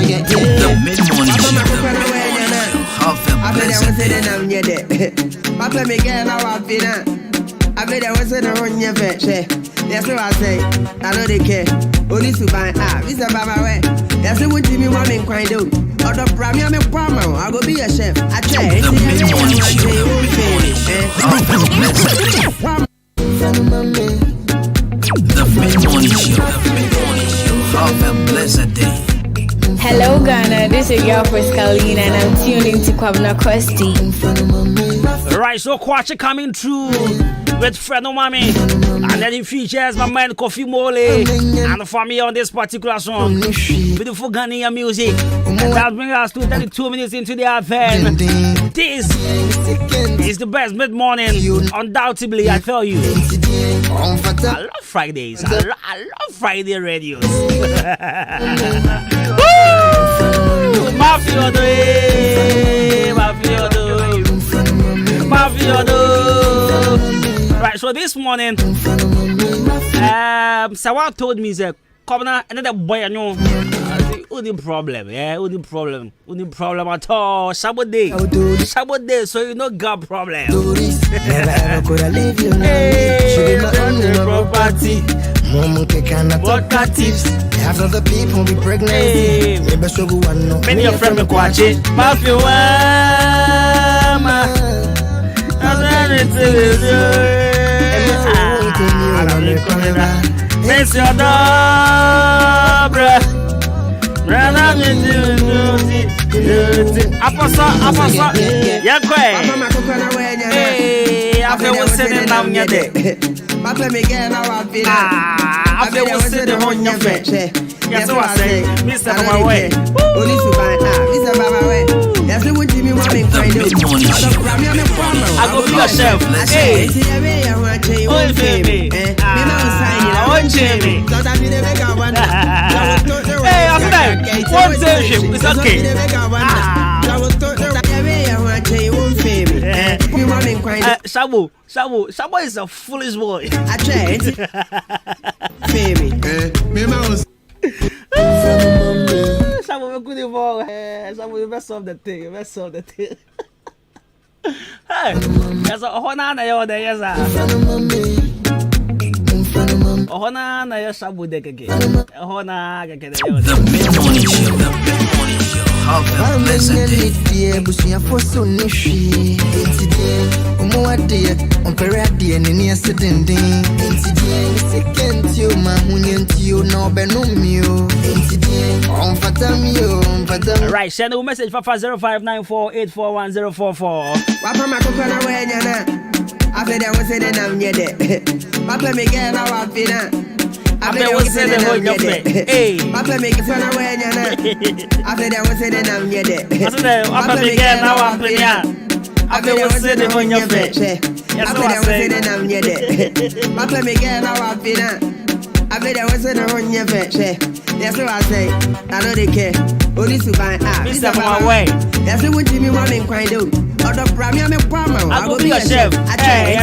The mid-morning show. Have a blessed day. Papa me get now I bet I was in a run your vet. That's what I say. I know they care. Only to buy this about my way. That's what Jimmy Woman crying do. Or the Premier Palmer, I'll go be a chef. I try. The mid-morning show. Have a blessed day. The mid-morning show. Have a blessed day. Hello Ghana, this is your girl Priscalina and I'm tuned into Kwabena Costy. Right, so Kwacha coming through with Fredo Mami, and then he features my man Kofi Mole and for me on this particular song. Beautiful Ghanaian music, and that brings us to 32 minutes into the affair. This is the best mid-morning, undoubtedly, I tell you. I love Fridays, I love Friday radios. Mafiodo. Right, so this morning, Sawa told me that Kwabena another boy I know. Only problem, only problem at all. Saturday, so you know got problem. Never ever could I leave you now. Should be my only property. Mom can what tips. Half of the people be pregnant. Maybe so go one no. Many of them watch it. Mafia Miss your dobra. Apostle, yeah, after we said it now, you're there. Papa me get now I've been after we said it on your face. Yes, so I say, Mr. My way. Only to buy Mr. My way. That's what Jimmy Woman crying do. I go be a chef. Hey, oh, baby. I want Jimmy. Hey, after that, one station, it's okay. Shabu is a foolish boy. I tried. Baby. Shabu, we couldn't fall. Shabu, you mess up the thing. Hey, there's a honor there, yes, Ohona na ya Shabu de keke. Ohona keke de. The mid-morning show. Have a blessed day. Bushia for so nishi. Incident. Umwade. Omperade ni accident. Incident. Second you mahunyen you no benumio. Incident. On fatamio. Right, send a message for 0594841044. Papa makokana wenyana. After that was it I'm yet. Papa me get now I've been after that was it I'm yet. Hey, Papa make fun of when you're after that was it I'm yet. Papa me get now I've been after that was it on your face. After that was it I'm yet. Papa me get now I've been after that was it on your face. That's what I say. I know they care. Only to buy Mr. My way. That's what Jimmy Woman crying do. Or the Premier Palmer, I go be a chef. I try.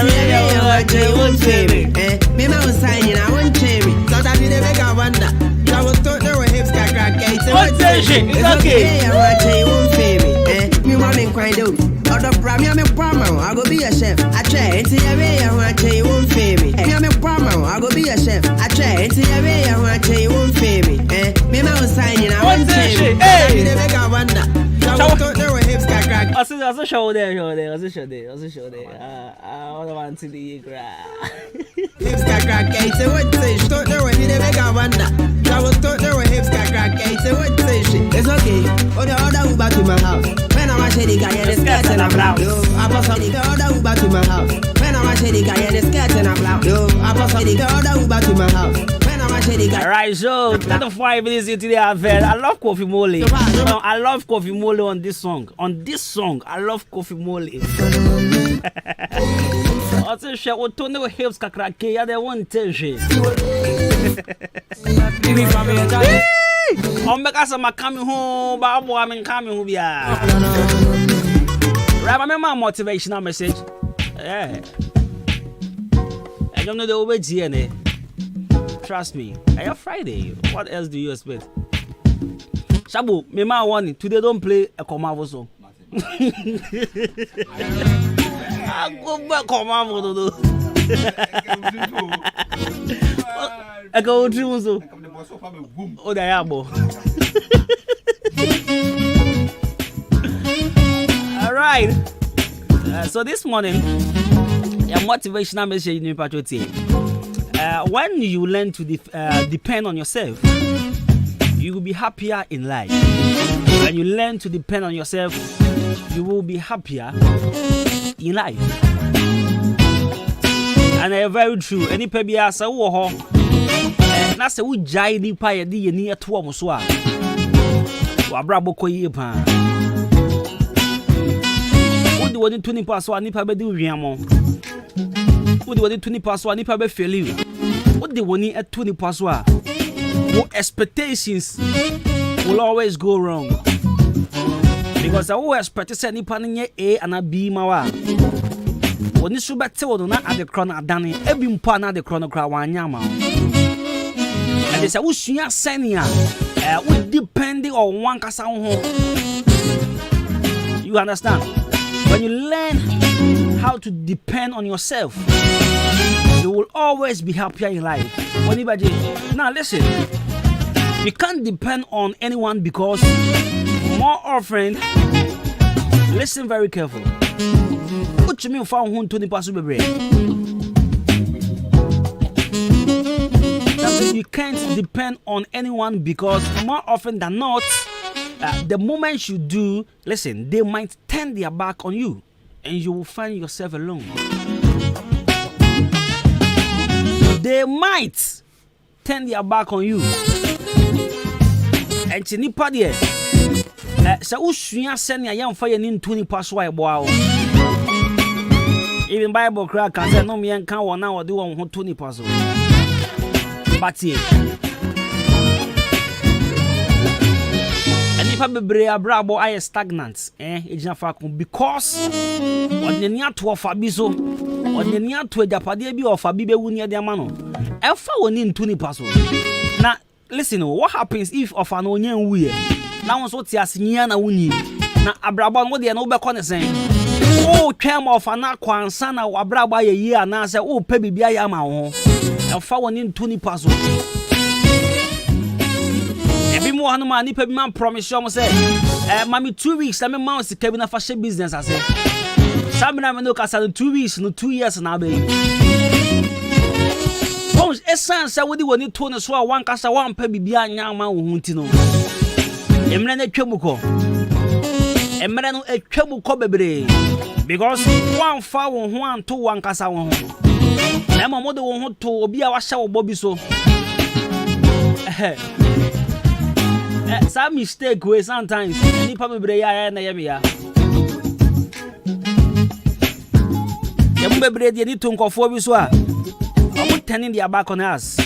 Won't me. Me man was signing, I won't me. Cause I didn't make a wonder. I was told there were hips got crack. What station? It's okay. I want you won't me. Me woman crying do. Or the Premier Palmer, I go be a chef. I try. I want you won't me. Premier Palmer, I go be a chef. I try. I want you won't me. Me man was signing, I won't me. I didn't make a wonder. I was told there were hips got crack. I show there. I want to the grass. Hips got crack, say what say? Thought there were hidden make a wonder. I was thought there were hips got crack, say what say? It's okay. Oh, the other Uber to my house. When I was the guy and the skirt and a blouse. I was the other Uber to my house. When I was the guy and the skirt and a blouse. I was the other Uber to my house. Alright, so 5 minutes into the affair. I love Kofi Mole. I love Kofi Mole on this song. I love Kofi Mole. I say she will turn the hips kakrake. Yeah, they won't tell she. I'm coming home, but I'm coming home. Yeah. Remember my motivational message. Yeah. I don't know the way DNA. Trust me, I have Friday. What else do you expect? Shabu, me ma warning. Today don't play a Komavo song. I go back Komavo do. I go through so. Oh, they are bo. All right. So this morning, a motivational message in Patriot. When you learn to depend on yourself, you will be happier in life. When you learn to depend on yourself, you will be happier in life. And very true. Any baby as a war, that's a wood giant pie near to Amoswa. Wabrabo Koyepa. What do you want to 20 past one? Nipa be do Riamo. What do you want 20 past one? Nipa be fail you. What do you want at 20 past one? What expectations will always go wrong? Because I always expect any panning A and a B mawa. When you should bet to not at the chrono Danny, every pana the chrono crowd one yama. And they say, who's your senior? We depending on one casa home. You understand? When you learn how to depend on yourself, you will always be happier in life. Anybody? Now listen, you can't depend on anyone because more often, listen very careful. What you mean found who to the possible brain? You can't depend on anyone because more often than not, the moment you do, listen, they might turn their back on you and you will find yourself alone. They might turn their back on you. And Chinipa there, so Ushia send a young fire in 20 past why wow. Even Bible crack can say no me and can one hour do on 20 past. But here. And if I be brabo, I stagnant, because on the near to a fabiso, on the near to a Japadebi or Fabibe Wunia Diamano, Alpha one in 20 passo. Now, listen, what happens if of an onion weir? Now, what's what you're seeing a winnie. Now, a brabon, what they are no back on the same. Oh, came off an aqua and son or a braba a year and I say, oh, Pebby Biayama, Alpha one in 20 passo. Every morning, man, if a man promise you, say, Mammy, 2 weeks, I'm a mouse, the cabin of fashion business. I say, Some of them look at 2 weeks, no 2 years now, baby. Bones, a son said, what do you want to turn so one cast one pebby behind young man who want to know? Emrene Chemuko. Emreno a Chemuko baby. Because one foul, 1, 2, 1 cassa one. Emma mother won't to be our shower Bobby so. Some mistake way sometimes. Any probably and Yamia. Yambe bread, you need to go for this one. I'm turning their back on us.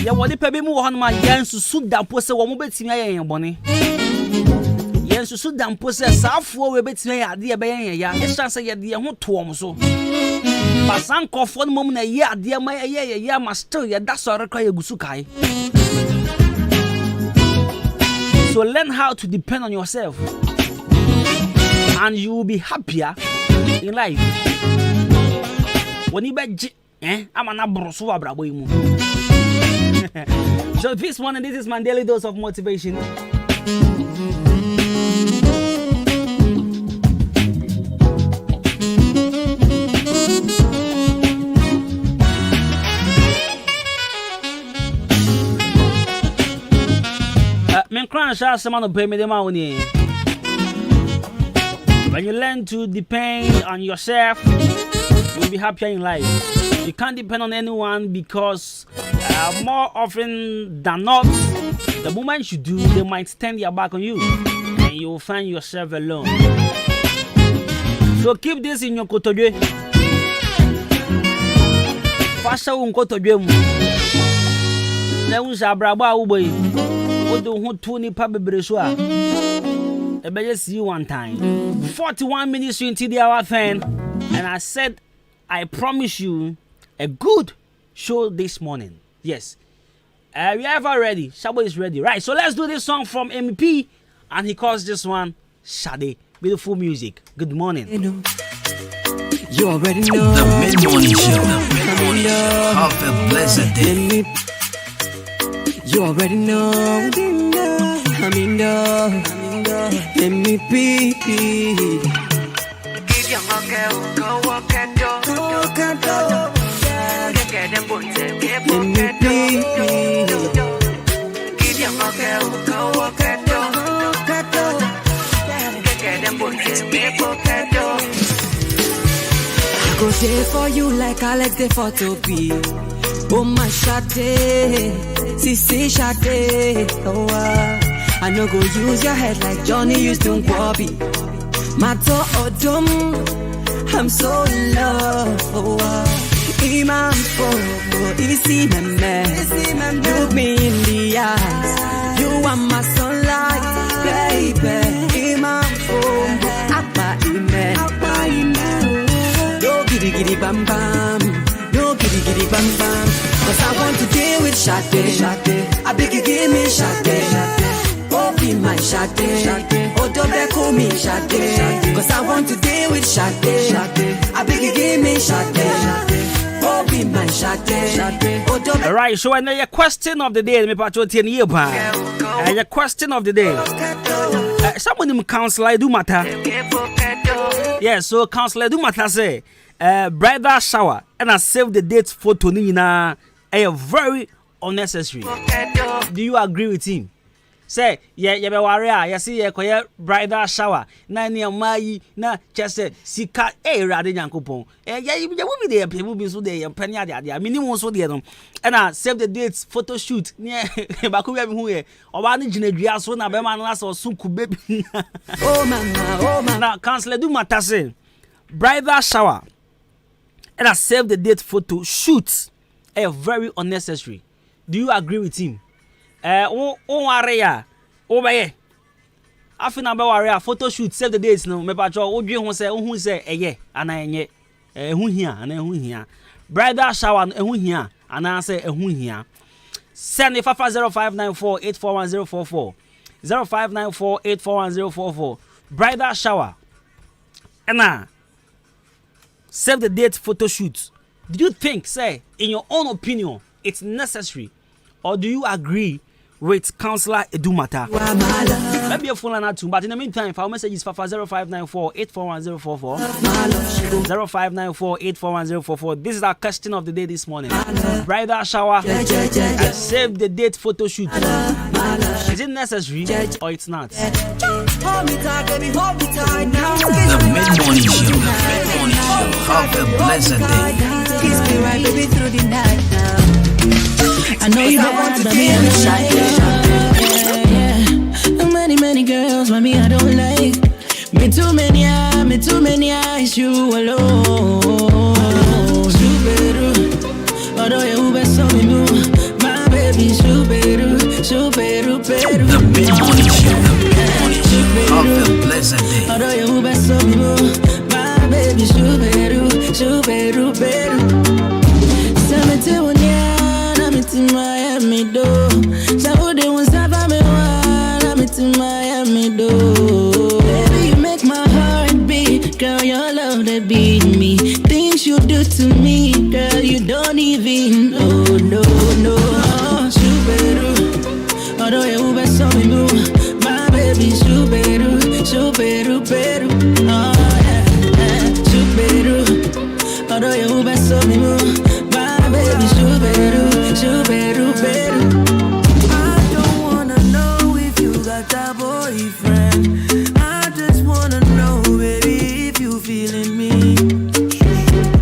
Ya what the pebby move on my yens to suit down poster one bit in your bonnie. Yens to suit down poster, south for a bit near dear Bay, ya, it's chance I dear won't to so. But some call for one moment a year, dear my ya must tell you that's all require Gusukai. So learn how to depend on yourself, and you will be happier in life. When you bet, I'm an abroso brabo. So this one, and this is my daily dose of motivation. When you learn to depend on yourself, you'll be happier in life. You can't depend on anyone because more often than not, the moment you do, they might turn their back on you and you'll find yourself alone. So keep this in your kotodwe. Fasha unkotoje mu. Na unsa braba uboy. Odo hu tu ni pa bebre so a. E be see you one time. 41 minutes into the hour thing, and I said I promise you a good show this morning. Yes. We are ever ready. Shabo is ready. Right, so let's do this song from MP. And he calls this one Shade. Beautiful music. Good morning. You already know. The mid-morning show. Have a blessed day. You already know. I'm in love. Let me be. Keep your mouth, go walk and do. Get them boys, get walk and do. Keep your mouth, go walk and do. Get them boys, get walk and do. I go there for you like Alex the photo be. Oh my Shade, Sissy Shade. Oh, I no go use your head like Johnny used to Kwabby. Mato Odom, I'm so in love. Oh, Imam for easy man. Look me in the eyes. You are my sunlight, baby. Imam for Abba Iman. Yo giddy giddy bam bam. Yo giddy giddy bam bam. Cause I want to deal with Shade. I beg you give me Shade. Oh be my Shade. Oh don't call me Shade. Cause I want to deal with Shade. I beg you give me Shade. Oh be my Shade. Oh don't. Alright, so and your question of the day, me patrol ten year ban. Your question of the day. Someone in counselor do matter. Yeah, so counselor do matter say bridal shower and I save the date photo nina very unnecessary. Do you agree with him? Say yeah be worry you see your bridal shower na ne mai na chese sika rade nyankopon yeah you be there people be so there penny ade minimum so there no and I save the dates photo shoot near baku be hu here oba ne ginadua so na be ma no aso so baby. Oh mama now counselor do matter say bridal shower and I save the date photo shoot very unnecessary. Do you agree with him? Area obeye afina be ware photo shoot save the dates no me patcho odwe ho say eye ana enye ehu hia ana ehu hia bridal shower ehu hia ana say ehu hia send if 0594841044 0594841044 bridal shower and save the date photo shoot. Do you think say in your own opinion it's necessary or do you agree with Counselor Edumata? Maybe your phone line too, but in the meantime, if our message is 0594841044 0594841044. This is our question of the day this morning. Bridal shower and save the date photo shoot. Is it necessary or it's not? The mid-morning show. Have a blessed day. Kiss me right, baby, through the night now. I know you want to be on the side. Many girls, mommy, I don't like. Me too many eyes, you alone. Super, although you best so me know, my baby, super. The mid-morning show. Have a blessed day. Although you best so me know, my baby, super. Miami do. So they won't stop me one. I'm to Miami do. Baby, you make my heart beat. Girl, your love that beat me. Things you do to me, girl, you don't even know. No. Super. Although you best so me know, my baby, super. Oh yeah. Super. Although you best so me know, my baby, super. I don't wanna know if you got that boyfriend. I just wanna know, baby, if you feeling me.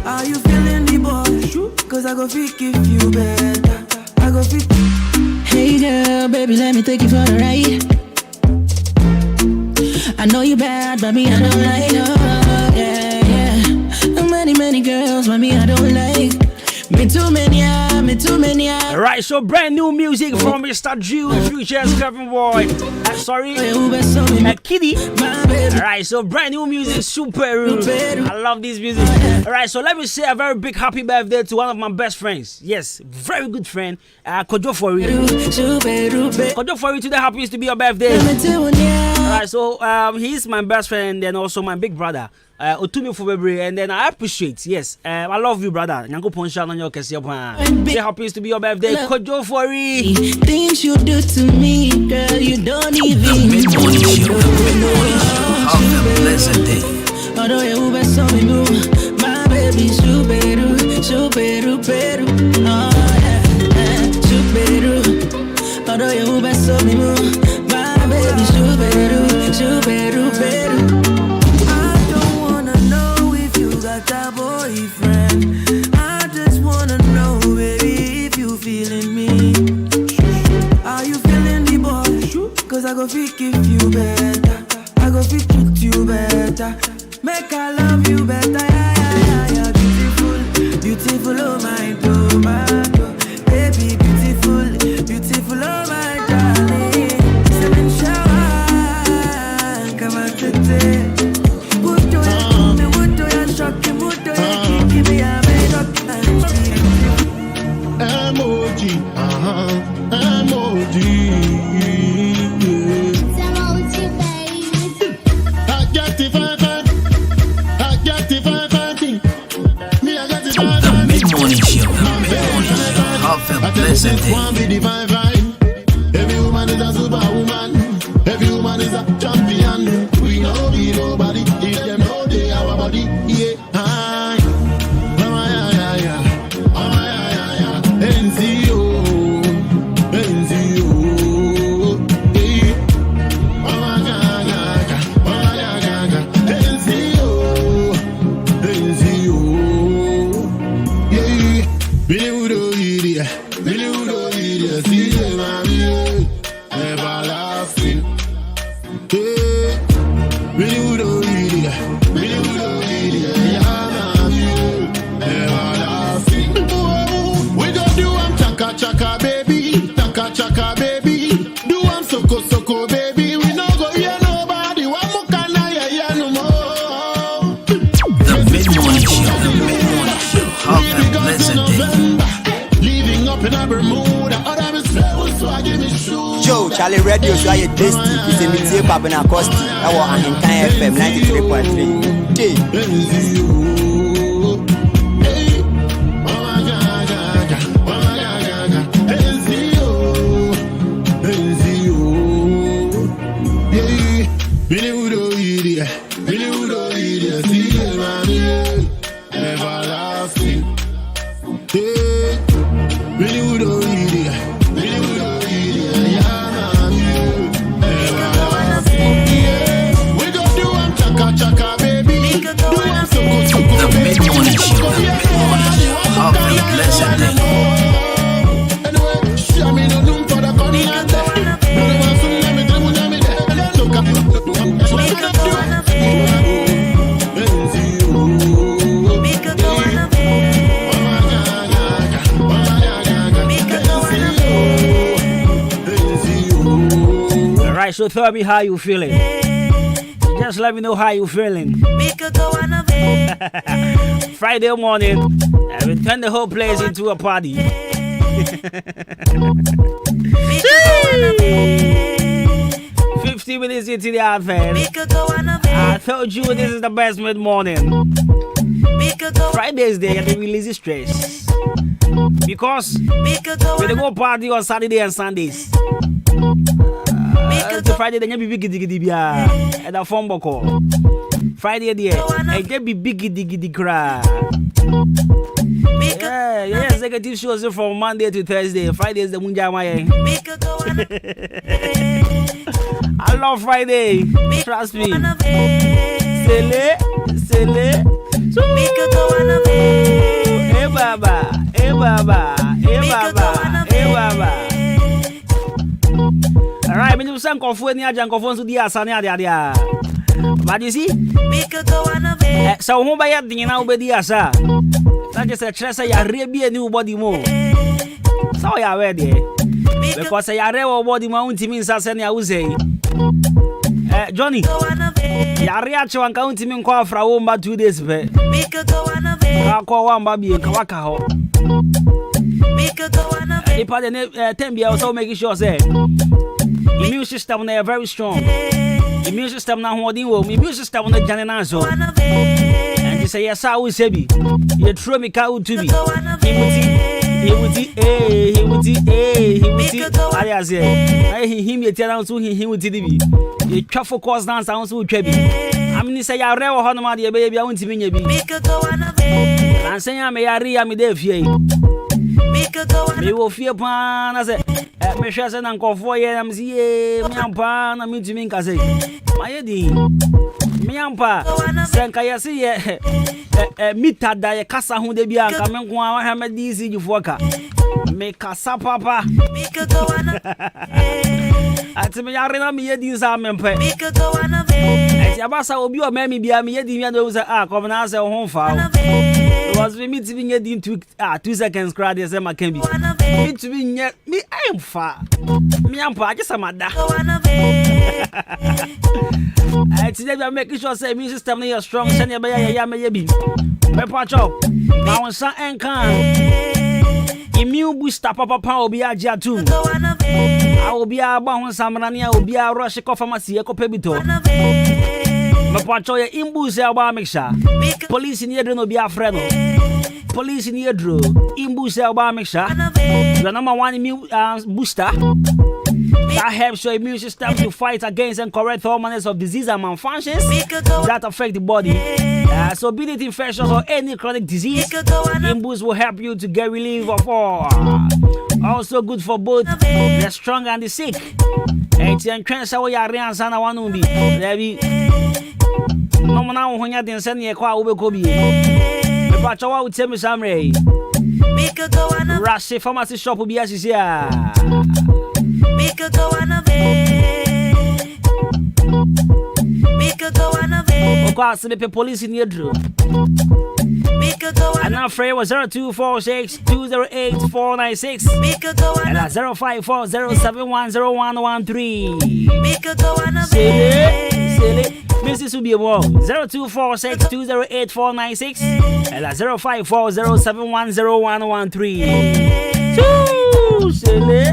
Are you feeling the boy? Cause I go fit give you better. I go fit. Hey girl, baby, let me take you for a ride. I know you bad, but me I don't like. Oh, yeah. Many girls, but me I don't like. Me too many. Right, so brand new music from Mr. Drew, Futures, Kevin Boy. Kitty. Alright, so brand new music, super. I love this music. Alright, so let me say a very big happy birthday to one of my best friends. Yes, very good friend, Kojo Fori. Kojo Fori, today happens to be your birthday. Alright, so he's my best friend and also my big brother. Otumi for February, and then I appreciate, yes, I love you, brother. Nyango Ponsha on your Kesiapa. It happens to be your birthday, Kojo Fori. Things you do to me, girl, you don't even The mid-morning show. Have a blessed day. Although you were so new, my baby, super, oh yeah, super. Although you were so new, my baby, super. A boyfriend, I just wanna know, baby, if you feeling me. Are you feeling the boy? Cause I go fit give you better, I go fit treat you better, make I love you better, yeah. Beautiful, oh my tomato, baby, beautiful, oh my darling. Seven shower, come on today. Emoji, emoji. I got the vibe. Me, I got the vibe. The mid-morning show. Have a blessed day. Every woman is a superwoman. Every woman is a champion. We know be nobody. If them know they our body. Yeah. Chaka baby, do one soko baby. We no go hear nobody. One more can I hear no more. The mid-morning show. Have a blessed day. Living up in a Bermuda. Other mistakes, so I give me shoes. Joe, Charlie Radio, so I get tasty. It's a meeting, Kwabena Costy. I want an entire FM 93.3. Everlasting. Chaka baby, do one soko. The mid-morning show. Have a blessed day. Anyway, show me no room for the fun. Alright, so tell me how you feeling. Just let me know how you feeling. Friday morning, I will turn the whole place into a party. 50 minutes into the advent, I told you this is the best mid-morning. Fridays they get to release stress because we go party on Saturday and Sundays. Friday they be big bia and a phone call. Friday there I get be big cry. Yeah, executive shows from Monday to Thursday. Friday is the Munjama. I love Friday. Trust me. Sele. Hey baba. Alright, me do some coffee ni aja coffee so dia asane ade. But you see? So who buy that thing now be dia sa. I just a chance ya rebi a new body more. So ya ready. Because I read body mountain means as any I would say. Johnny, ya reacho and counting me call fra womba 2 days be. I call one baby and Kawaka ho. If I didn't 10 be also making sure say immune system they are very strong. Immune system now holding well. Immune system on the Jananazo. And you say yes, I will say be. You throw me cow to be. He would see I say him you tell to he would be. You truffle course dance sounds so trebby. I mean say I read Honoma the baby I want to be. And say I may I read me there fear. Me will fear pan as a me share and uncle for ye am see me am pan and me to me say my edi me am pa senka ya see ye mita da ye kasa hu de bia nka me nko a ha me di si jufo ka me kasa papa ati me yare na me yedi sa me mpe ati abasa obi o me mi bia me yedi mi do say come na say ho fa was me to be in 2 seconds crowd yes ma can be me to be me I am far me am pa just amada I today we make sure say immune system is strong send ya ya me bi me pacho na won san enkan immune booster papa obi aja tu obi agba ho samra ne obi a rush ko pharmacy e ko pebito me pacho ya imbuse agba mixture police ni edro no bi afre no police ni edro imbuse agba mixture the number 1 immune booster that helps your immune system to fight against and correct all manners of disease and malfunctions that affect the body. So be it infections or any chronic disease, Imbus will help you to get relief of all. Also good for both the strong and the sick. And you can say we are real sana wanu bi. Lebi. No mana uhonya den send ye kwa ube kobi. Me pa chawa utemi samre. Rashi pharmacy shop bi asisia. Okwa sleep police in Yedru. And now Frey was 0246 208 496 and 0540710113. Silly. Mrs. Ubi 0246 208 496 and 0540710113. Silly.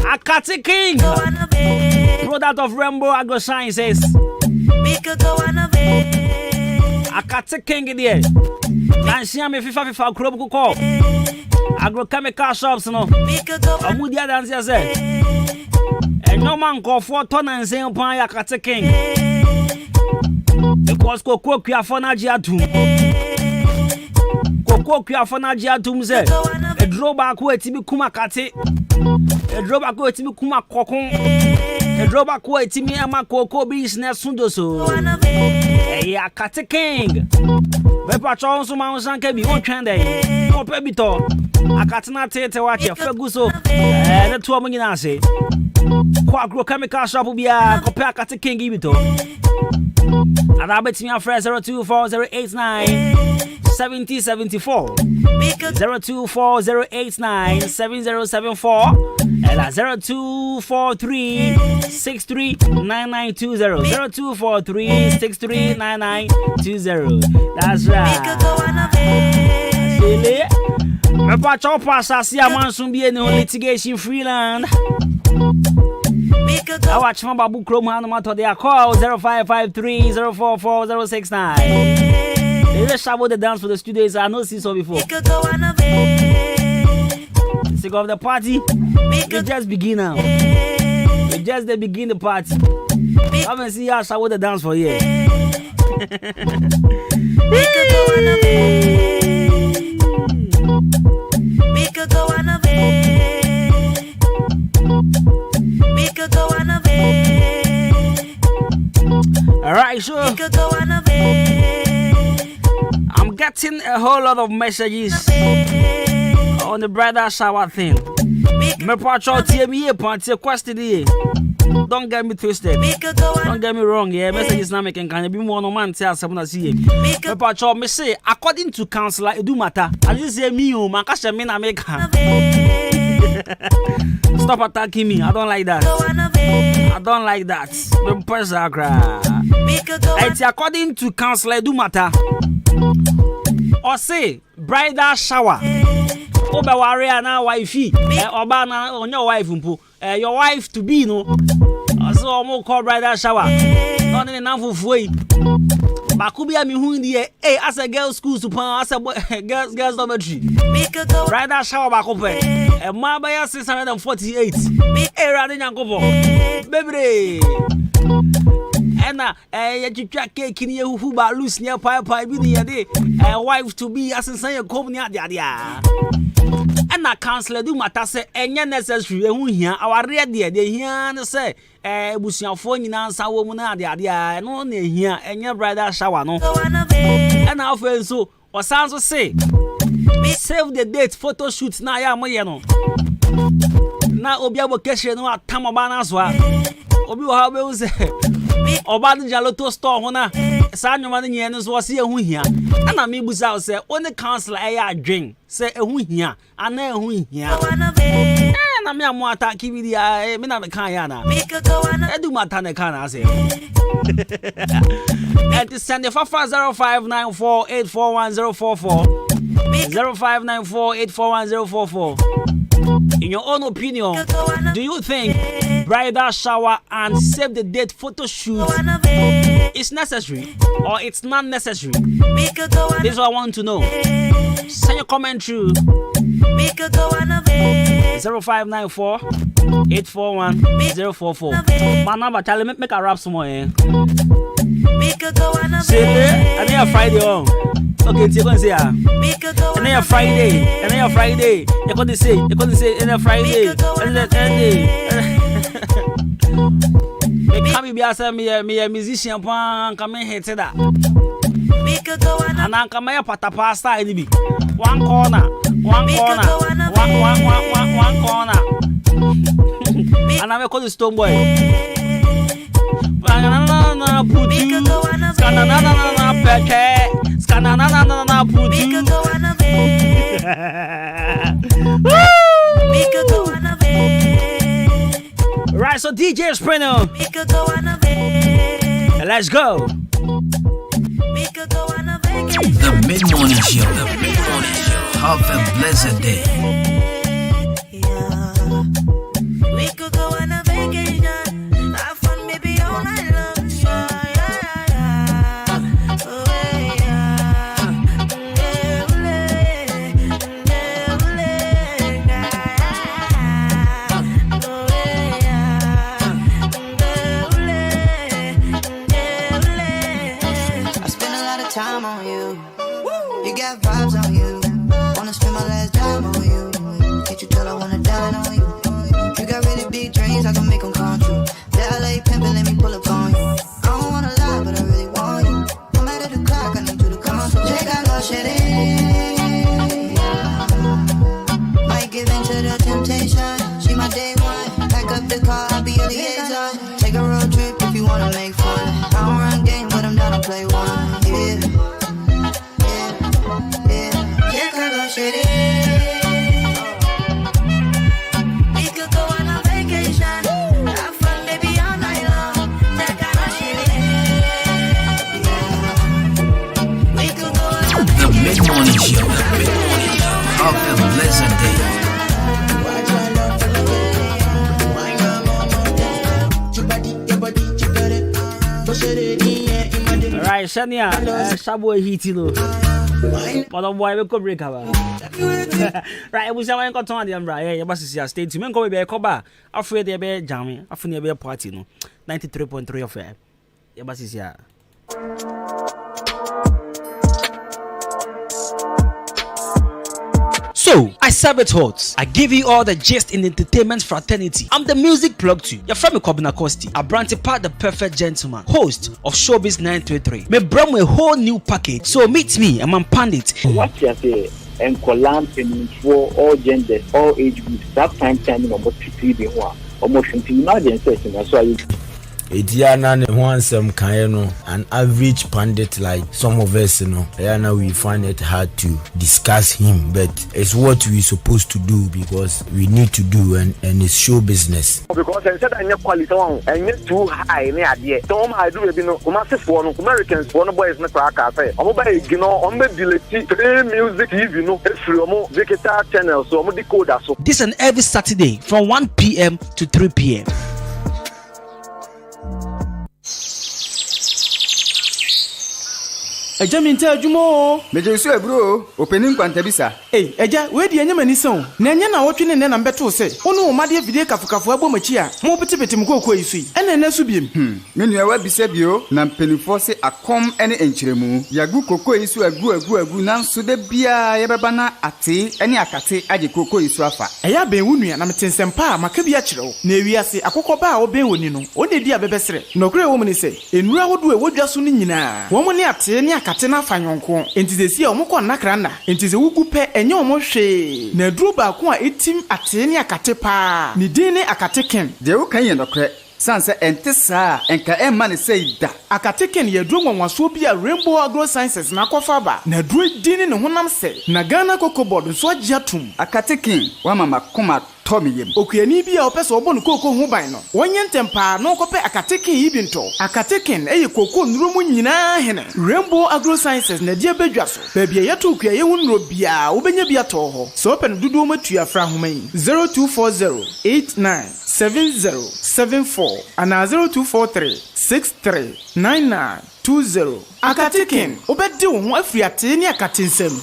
Akati King, product of Rainbow Agro Sciences. Akati King there. Nansia me FIFA club ko call. Agrochemical shops no. Amudia dansia say. And no man call for ton and say upon Akati King. Because Koko Kiafona Giatum. Koko Kiafona Giatum say. A drawback where Tibi Kumakati. A drawback where Tibi Kumakokon. A drawback where Timi Ama Koko business Sundoso. A Kati King. Bepa Chonsu Mountain can be on Chande. Or Pebito. A Katina Tete watch a Ferguso. And the 2 million say. Agrochemical shop will be a compare Kati King Ibito. And I bet me a friend 024089 7074 024089 7074 and 0243 639920 0243 639920. That's right. Silly. Me pa chopa sasi amansun bi eni litigation freeland. I watch my babu chrome hand matter they are call 0553 044 069. They just shout the dance for the studios I know see so before. Sick of the party. We just begin now. We just they begin the party. Come and see how shout the dance for here. Alright, so I'm getting a whole lot of messages on the brother shower thing. Me patrol TME party question here. Don't get me twisted. Don't get me wrong. Yeah, message is not making can be more no man tell someone see. But cho me say according to counselor Adwuma, I just say me o man ka me na make. Stop attacking me. I don't like that. I don't like that. It's according to counselor Adwuma. Or say bridal shower. Oba warrior na wifey. Oba na on your wife mpo. Your wife to be no. So omo call bridal shower. No ne na fufuo. Bakubia mi hu ndi as a girls school super as a girls dormitory. Bridal shower bakope. E ma ba ya 648. Rade nyankopo. Bebre. Ena ya twitwa cake ni ehuhu ba loose near pie bi ni yade. Wife to be asensan ye kom ni ade ade a. Ena counselor Adwuma say enye necessary ehu hia aware de hia ne say ebusuafo nyina nsa wo mu na ade ade a no na hia enye bridal shower no. Ena ofen so osanso say save the date photo shoot na ya mo ye no. Na obi abokeshe no atamaba na so a. Obi wo ha be u say Oba the Jaloto store hona sa nwoma ne nye no so se ehu hia ana me busa say only counselor adwen say ehu hia ana ehu hia na me amu attack video me na me kan ya na Adwuma ta ne kan na say and send the 0594841044 0594841044. In your own opinion, do you think bridal shower and save the date photo shoot is necessary or it's not necessary? This is what I want to know. Send your comment through 0594-841-044. My number, Charlie, make a rap some more. Say I need a Friday on. Okay, you're going to say and then a Friday, and then a Friday. You're going to say, and then a Friday, and then a Sunday. Come be as me a musician, come in here to that. And I come here pata pasta any one corner. And I'm call the stone boy. Banana put you. Right, so DJ Sprinter, let's go. The mid-morning show. Have a blessed day. We could go on a vacation. Have fun, maybe all night long. Time on you, you got vibes on you. Wanna spend my last dime on you. Can't you tell I wanna dine on you? You got really big dreams, I can make them come true. That LA pimpin', let me pull up on you. I don't wanna lie, but I really want you. No matter the clock, I need you to come through. Check out no shit in. Might give in to the temptation. She my day one. Pack up the car, I'll be your liaison. Take a road trip if you wanna make fun. I don't run game, but I'm down to play one. We could go on a vacation. Have fun, baby, all night long. That kind of shit. We could go on a vacation. The mid-morning show. Have a blessed day. Right, Shania, Shabwe Hitilo. But boy, we could break our right. We say we got on the umbrella. Yeah, but see, stay tuned. Go be a coba. Afraid they be jamming. Afraid they be a party. No, 93.3 of it. Yeah, but see, yeah. So, I serve it hot. I give you all the gist in the entertainment fraternity. I'm the music plug too. You're from Kwabena Costy. I branch part the perfect gentleman, host of Showbiz 933. Me bring a whole new package. So meet me, I'm a pandit. What you say? And Kolam for all genders, all age groups. That time number 3 be one. almost imagine saying that's why you. Etiana ne wansem kan no an average pundit like some of us now we find it hard to discuss him, but it's what we supposed to do because we need to do and it's show business. Because I said I need quality one and need too high in the idea. So I do massive one Americans one boys na cracker say I'm buy on the delete music TV if you digital channel so I'm decoder so. This and every Saturday from 1 p.m. to 3 p.m. Eja minta adwuma meje so ebro opening kwantabisa eja we de anya mani son na anya na wotwe ne na mbeto se wonu omade video kafukafo abomaki a mo petepete mkoko yisu ene na su biem menu awa bisa bio na mpenifo se akom ene enkyeremu yagu koko yisu agu nanso de bia yebeba na ate ene akate age koko yisu afa eya ben wunu na metensempa maka bia kyerɛw na ewiase akokoba a oben woni no one di abebesere nokre wo mni se enura wodo e wodwa so no nyina wo mo ne ate ne akate na fanyonko entizesi omukọ nakra na entize wugu pe enye omohwe na duru ba ko a etim ate ne akate pa ni din ne akate ken de wo kan ye nokre sanse entesa enka emma ne seida akate ken ye duru nwanwaso bi a Rainbow Agro Sciences na kofa ba na duru din ne honam se na Ghana Cocoa Board so agiatum akate ken wa mama koma Tommy yem okuani bia opeso obo no koko hu ban no wonye ntempa no kope akateken yi binto akateken eye koko nurumu nyina hene Rainbow Agro Sciences na dia badwa so babia yeto okuaye hu nuro bia obenya bia to ho so open dudu matua fra homan 0240897074 ana 0243639920 akateken obedi wo ho afri ate ne akatensem.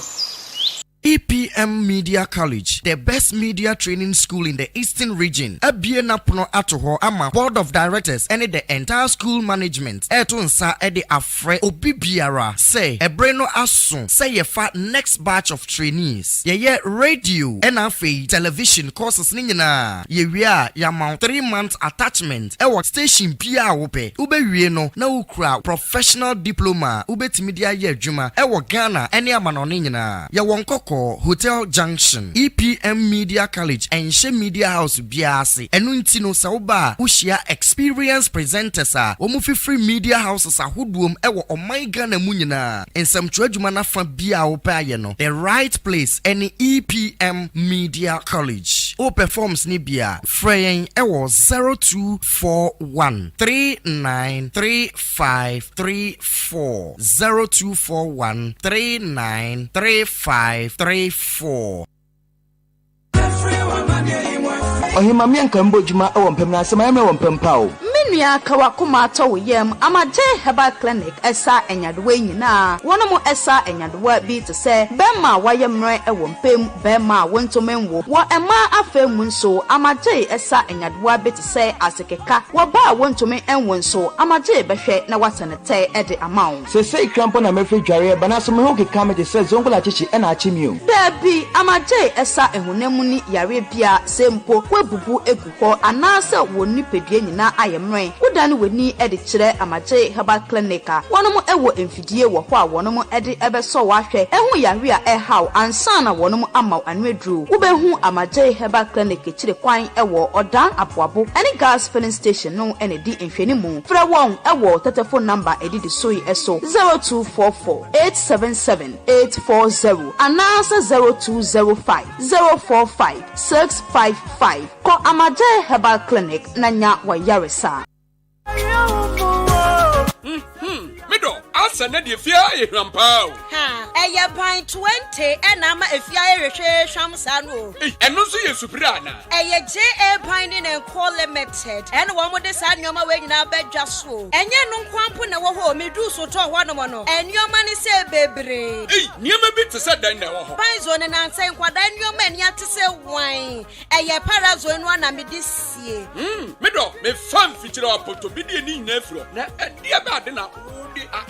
EPM Media College, the best media training school in the Eastern region. Abiena Puno Atoho ama board of directors and the entire school management. Etunsa ede afre obibiara say ebreno asun say ye fat next batch of trainees. Ye radio and afe television courses ninyina. Ye wia yamount 3 months attachment. Ewa station pia wope. Ube wieno na ukra professional diploma. Ube timidia ye juma. Ewa Ghana eni amano ninyina. Ya wonkoko Hotel Junction, EPM Media College, and She Media House Biasi. Enuntino Sauba, Ushia experienced presenters are Omufi free media houses are hoodwom ewa Omaiga Munina. And some Trajumana from Bia Opayano. The right place, any EPM Media College. O performs Nibia, Fraying ewa 0241 393534 0241 393534. Ohima mianka mbojuma owompem na asema me wompem pawo menua kawakoma to yem amaje herbal clinic esa enyadewa nyina wonomo esa enyadewa bi to se bema wayemre ewompem bema wontomenwo wo ema afemu nso amaje esa enyadewa bi to se asekeka wo ba wontomen enwo nso amaje behwe na watanete ede amawo se sei krampo na mefre dware bana so me ho keka me de se zongola chichi e na achimio dabi amaje esa ehunemu ni yare bia sempo bubu eguho anase woni pedue nyina ayemre wodane weni ede kire amaje herbal clinic wonomo ewo emfidie wo ho a wonomo ede ebeso wahwe ehu yare a ehaw ansana wonomo amaw anwedru wobehu amaje herbal clinic kire kwan ewo odan aboabo ene gas filling station no ene di enfenimu fra won ewo telephone number edidi soyi eso 0244877840 anase 0205045655 ko amaje herbal clinic nanya wa yaresa Mido, asa na die fia ye hwampao. Ha, eye ban 20 na ma efia ye hwehwe hwamsa no. Eno so ye supira na. Eye JA ban ni na call limited. Ene wo mo de sa nyoma we nyina badwa so. Enye no nkwampo na wo ho medu so to ho no mo no. Enyoma ni se bebre. Niema bi te se dan na wo ho. Ban zo ne na nse nkwada nyoma ni ate se wan. Eye para zo no na me disie. Mido, me fam fichira apoto bi de ni nyina afro. Na dia ba de na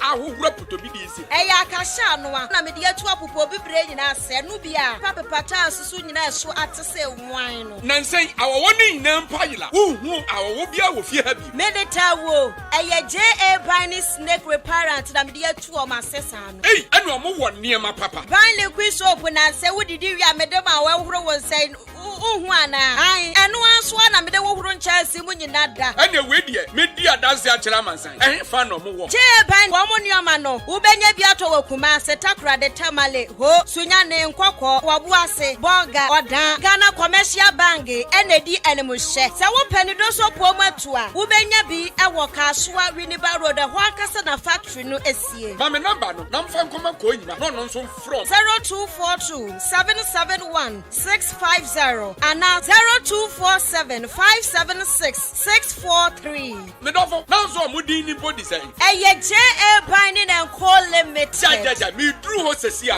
ahogura poto bi de isi. Eye akasha no a na me de atu apopo bibre nyina se no bia. Papa pata susu nyina so ate se wan no. Na nsen awowo ni nyina mpayila. Uhu awowo bia wo fie ha bi. Medeta wo. Eye JA Biny snake reparent na me de atu o masesa no. Anu omo wo niema papa. Biny liquid soap na se wodidi wi amedema wa horo wo nsen uhuana. Ai, enu aswa na mede wo huru nchasi mu nyina da. Ene we die, me di adanse achira mansan. Fa no mo wo. Che ban wo mo nioma no. Wo benya bi ato wo kuma setakura de tamale ho sunya ne nkokọ wabu ase bonga odan Ghana Commercial Bank enedi enemuhye. Se wo pani do so po matu a wo benya bi ewo Kasua Winneba Road ho akasa na factory no esie. Ma me number no, na mfa nkoma ko nyina. No no nso from 0242 771 650 and 0247 576 643. Me dofo, na so mudi ni body say. Eye JA Binding and Call Limited. Ja, me drew ho sesia.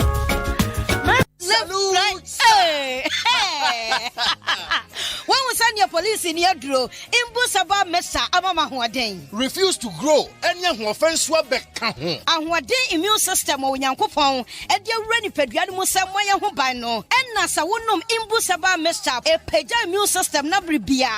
Hey. When we send your police in your draw, Imbusaba Mesa Abama Huaden. Refuse to grow, and young offense wabek. And what day immune system or Yankopon, and your ready pediatric somewhere who by no, and Nasa wonum Imbusaba Mesa, a peja immune system nabri bia.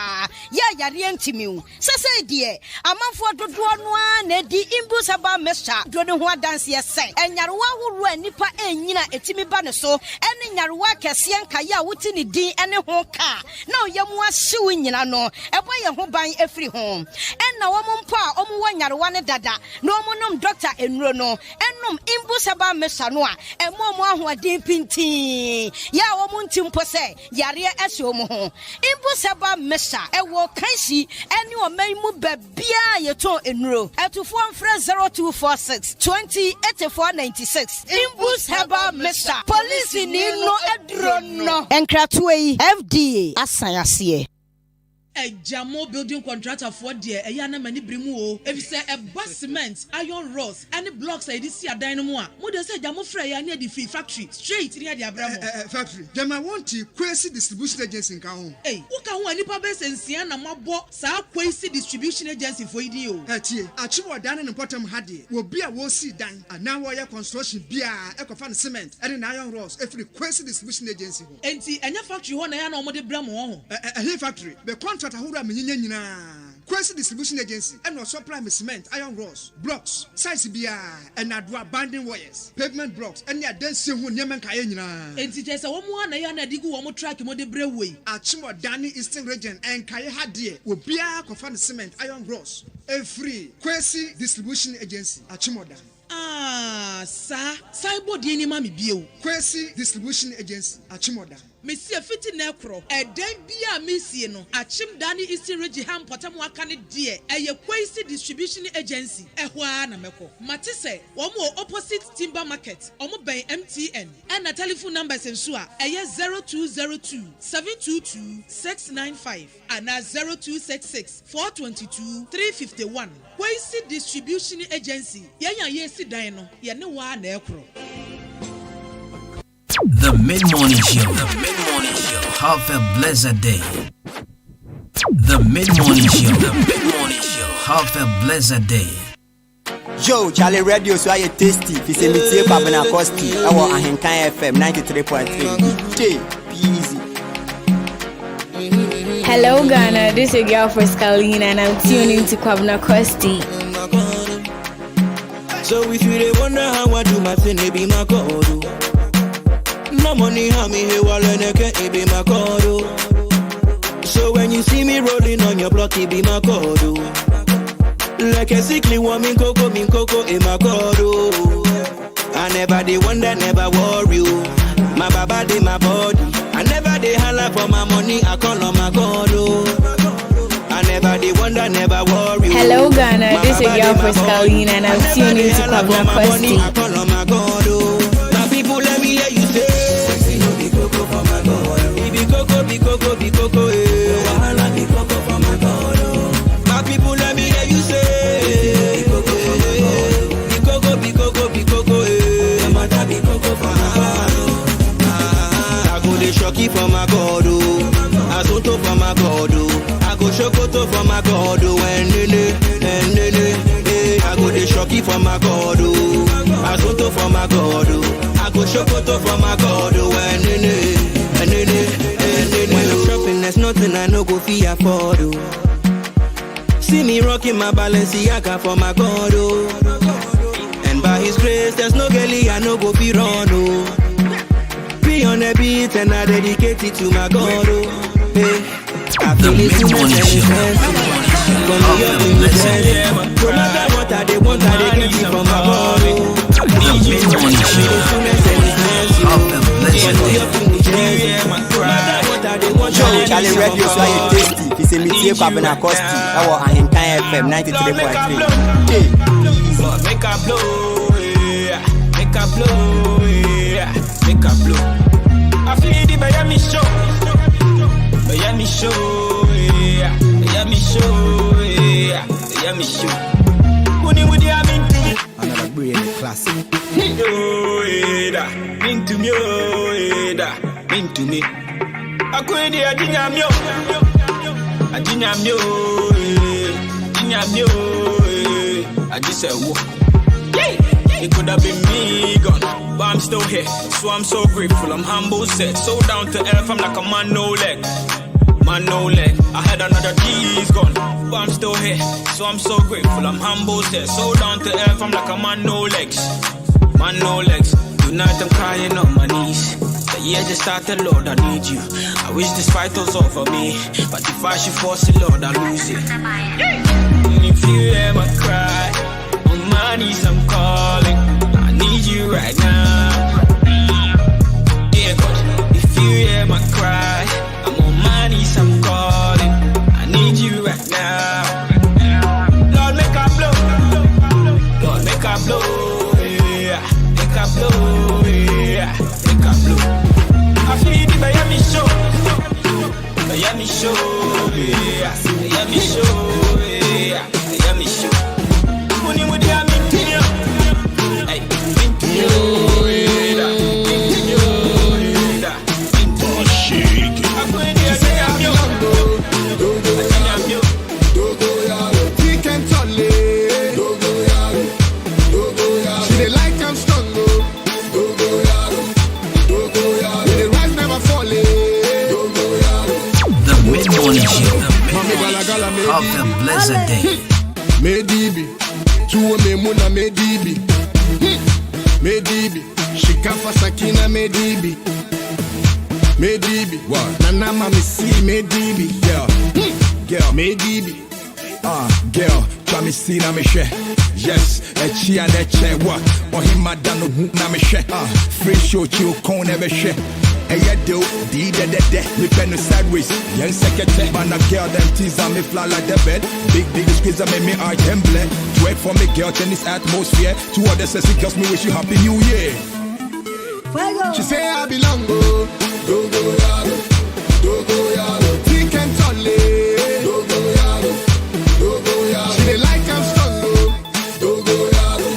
Ya Timu. Sasa dear, a man for the one, Nedi Imbusaba Mesa, Donu dance yes, and Yarwa who run Nipa and Yina etimi banaso, and Yarwa Cassian Kaya within the and a home car. No, Yamwa suing no, a boy who buying every home. And now one pa, one Yarwana dada, no monum doctor and Rono, and num Imbusaba Mesanoa, and more who are deep in tea. Ya woman timpose, Yaria Esomo. Imbusaba Mesa, a walk Kansi, and you may move Bia Yato in row, at to form friend 0246 20 8496. Imbusaba Mesa, police in no adrono, and Kratway FDA, Asayasiye. A Jamo building contractor for dear a yana mani brimu if say a bus cement iron rods and blocks I see a dynamo would say Jamo Freya near the free factory straight near the Abramo factory them I want to crazy distribution agency in Kaon. Hey, who can one nipa base and Siana Mabo sa crazy distribution agency for you achieve done in bottom hardy will be a will see done and now wire construction beer ecofan cement and iron rods every crazy distribution agency and see any factory one I know more the Bramo a factory the contract Kwesi distribution agency and was supply cement, iron rods, blocks, size beer, and Adwuma binding wires, pavement blocks, and ya dance who Yemen Kayena. And it is a woman I digu one more track in the Breway. Achimo Dani Eastern region and Kaya Hadie will be a confirmed cement, iron rods, a free Kwesi distribution agency, Achimo Dan. Sir, Cyber Dini Mami Bio, Kwesi distribution agency, Achimo Dan. Monsieur Fiti Necro, a den bia Missiano, a Chim Dani Eastern Region Ham Potamuakani dear, a Kwesi distribution agency, a Juana Meko. Matisse, one more opposite Timber Market, Omo by MTN, and a telephone numbers and Sua, a 0202 722 695, and a 0266 422 351. Kwesi distribution agency, Yesi Dino, Yanewa Necro. The Mid-Morning Show. The Mid-Morning Show. Have a blessed day. The Mid-Morning Show. The Mid-Morning Show. Have a blessed day. Yo, Charlie Radio so I tasty. If you say Kwabena Costy, I want Ahenkan FM 93.3. Easy. Hello Ghana, this is your girl Frescalina and I'm tuning to Kwabena Costy. So if you wonder how I do my thing, it be my code. No money, how me here while it be my code. So when you see me rolling on your block, it be my code. Like a sickly woman, coco, in my code. I never they wonder, never worry. My baba de my body. I never they holler for my money, I call on my God. I never they wonder, never worry. Hello Ghana, this is your girl Frescalina and I'm tuning to Kwabena Costy. I call on my God. Now people let me hear you say. Be coco, wahala be coco for my God. My people let me hear you say. Be coco, mata be coco for my God. I go the shocky for my God, I soto for my God, I go shokoto for my God, I go the shocky for my God, I soto for my God, I go shokoto for my God, when I'm shopping, there's nothing I no go fee afford. See me rocking my Balenciaga for my God. And by His grace, there's no girlie I no go be run. Be on a beat and I dedicate it to my God. Hey, I The feel it's mid-morning show. no matter what I they want, I they get it from my God. The mid-morning show. Have a blessed day. Yo, Charlie Radio, so you tasty. It's a meeting Kwabena Costy. Our Ahenkan FM 93.3. Lord, make a blow, yeah. Make a blow, yeah. Make a blow. I feel the Miami show, Miami show, yeah. Miami show, yeah. Miami show. Money with the I'm into it. Another brilliant classic. Mean to me, mean to me. I could be a dinamio, I just said, whoa. It could have been me gone, but I'm still here. So I'm so grateful, I'm humble, set. So down to earth, I'm like a man, no leg. Man, no leg. I had another G's gone, but I'm still here. So I'm so grateful, I'm humble, set. So down to earth, I'm like a man, no legs. Man, no legs. Tonight I'm crying on my knees. The year just started, Lord, I need you. I wish this fight was over me, but if I should force it, Lord, I lose it. If you ever cry, on my knees I'm calling. I need you right now. Yeah, God, if you ever cry, I'm on my knees I'm calling. I need you right now. Lord, make a blow. Lord, make a blow. Yeah, make a blow. Yeah, make a blow. I feel the Miami show, Miami show, yeah, Miami show, yeah, Miami show. Money with the I'm into you, hey, into you, yeah, into you, yeah, into you. Shake it. I'm going to say I'm you, I'm you. He can tell it. She dey like I'm strong. Mid-morning show. Have a blessed day. Medibi, tuo me muna medibi. Medibi, shikafa sakina medibi. Medibi, nana mami si medibi. Girl, medibi. Girl, chami si na me she. Yes, echi and eche wa. Ohima dano hu na me she. Free show chill kon ebe she. Hey, yeah, do, de. We pen no sideways. Young secretary, man, a girl, them tease on me fly like the bed. Big squeeze make me eye them bled. Twerk for me, girl, in this atmosphere. Two other sexy girls, me wish you happy new year. She say I belong, go, yaro. He can tell it. Go, yaro. She dey like I'm strong, go, yaro.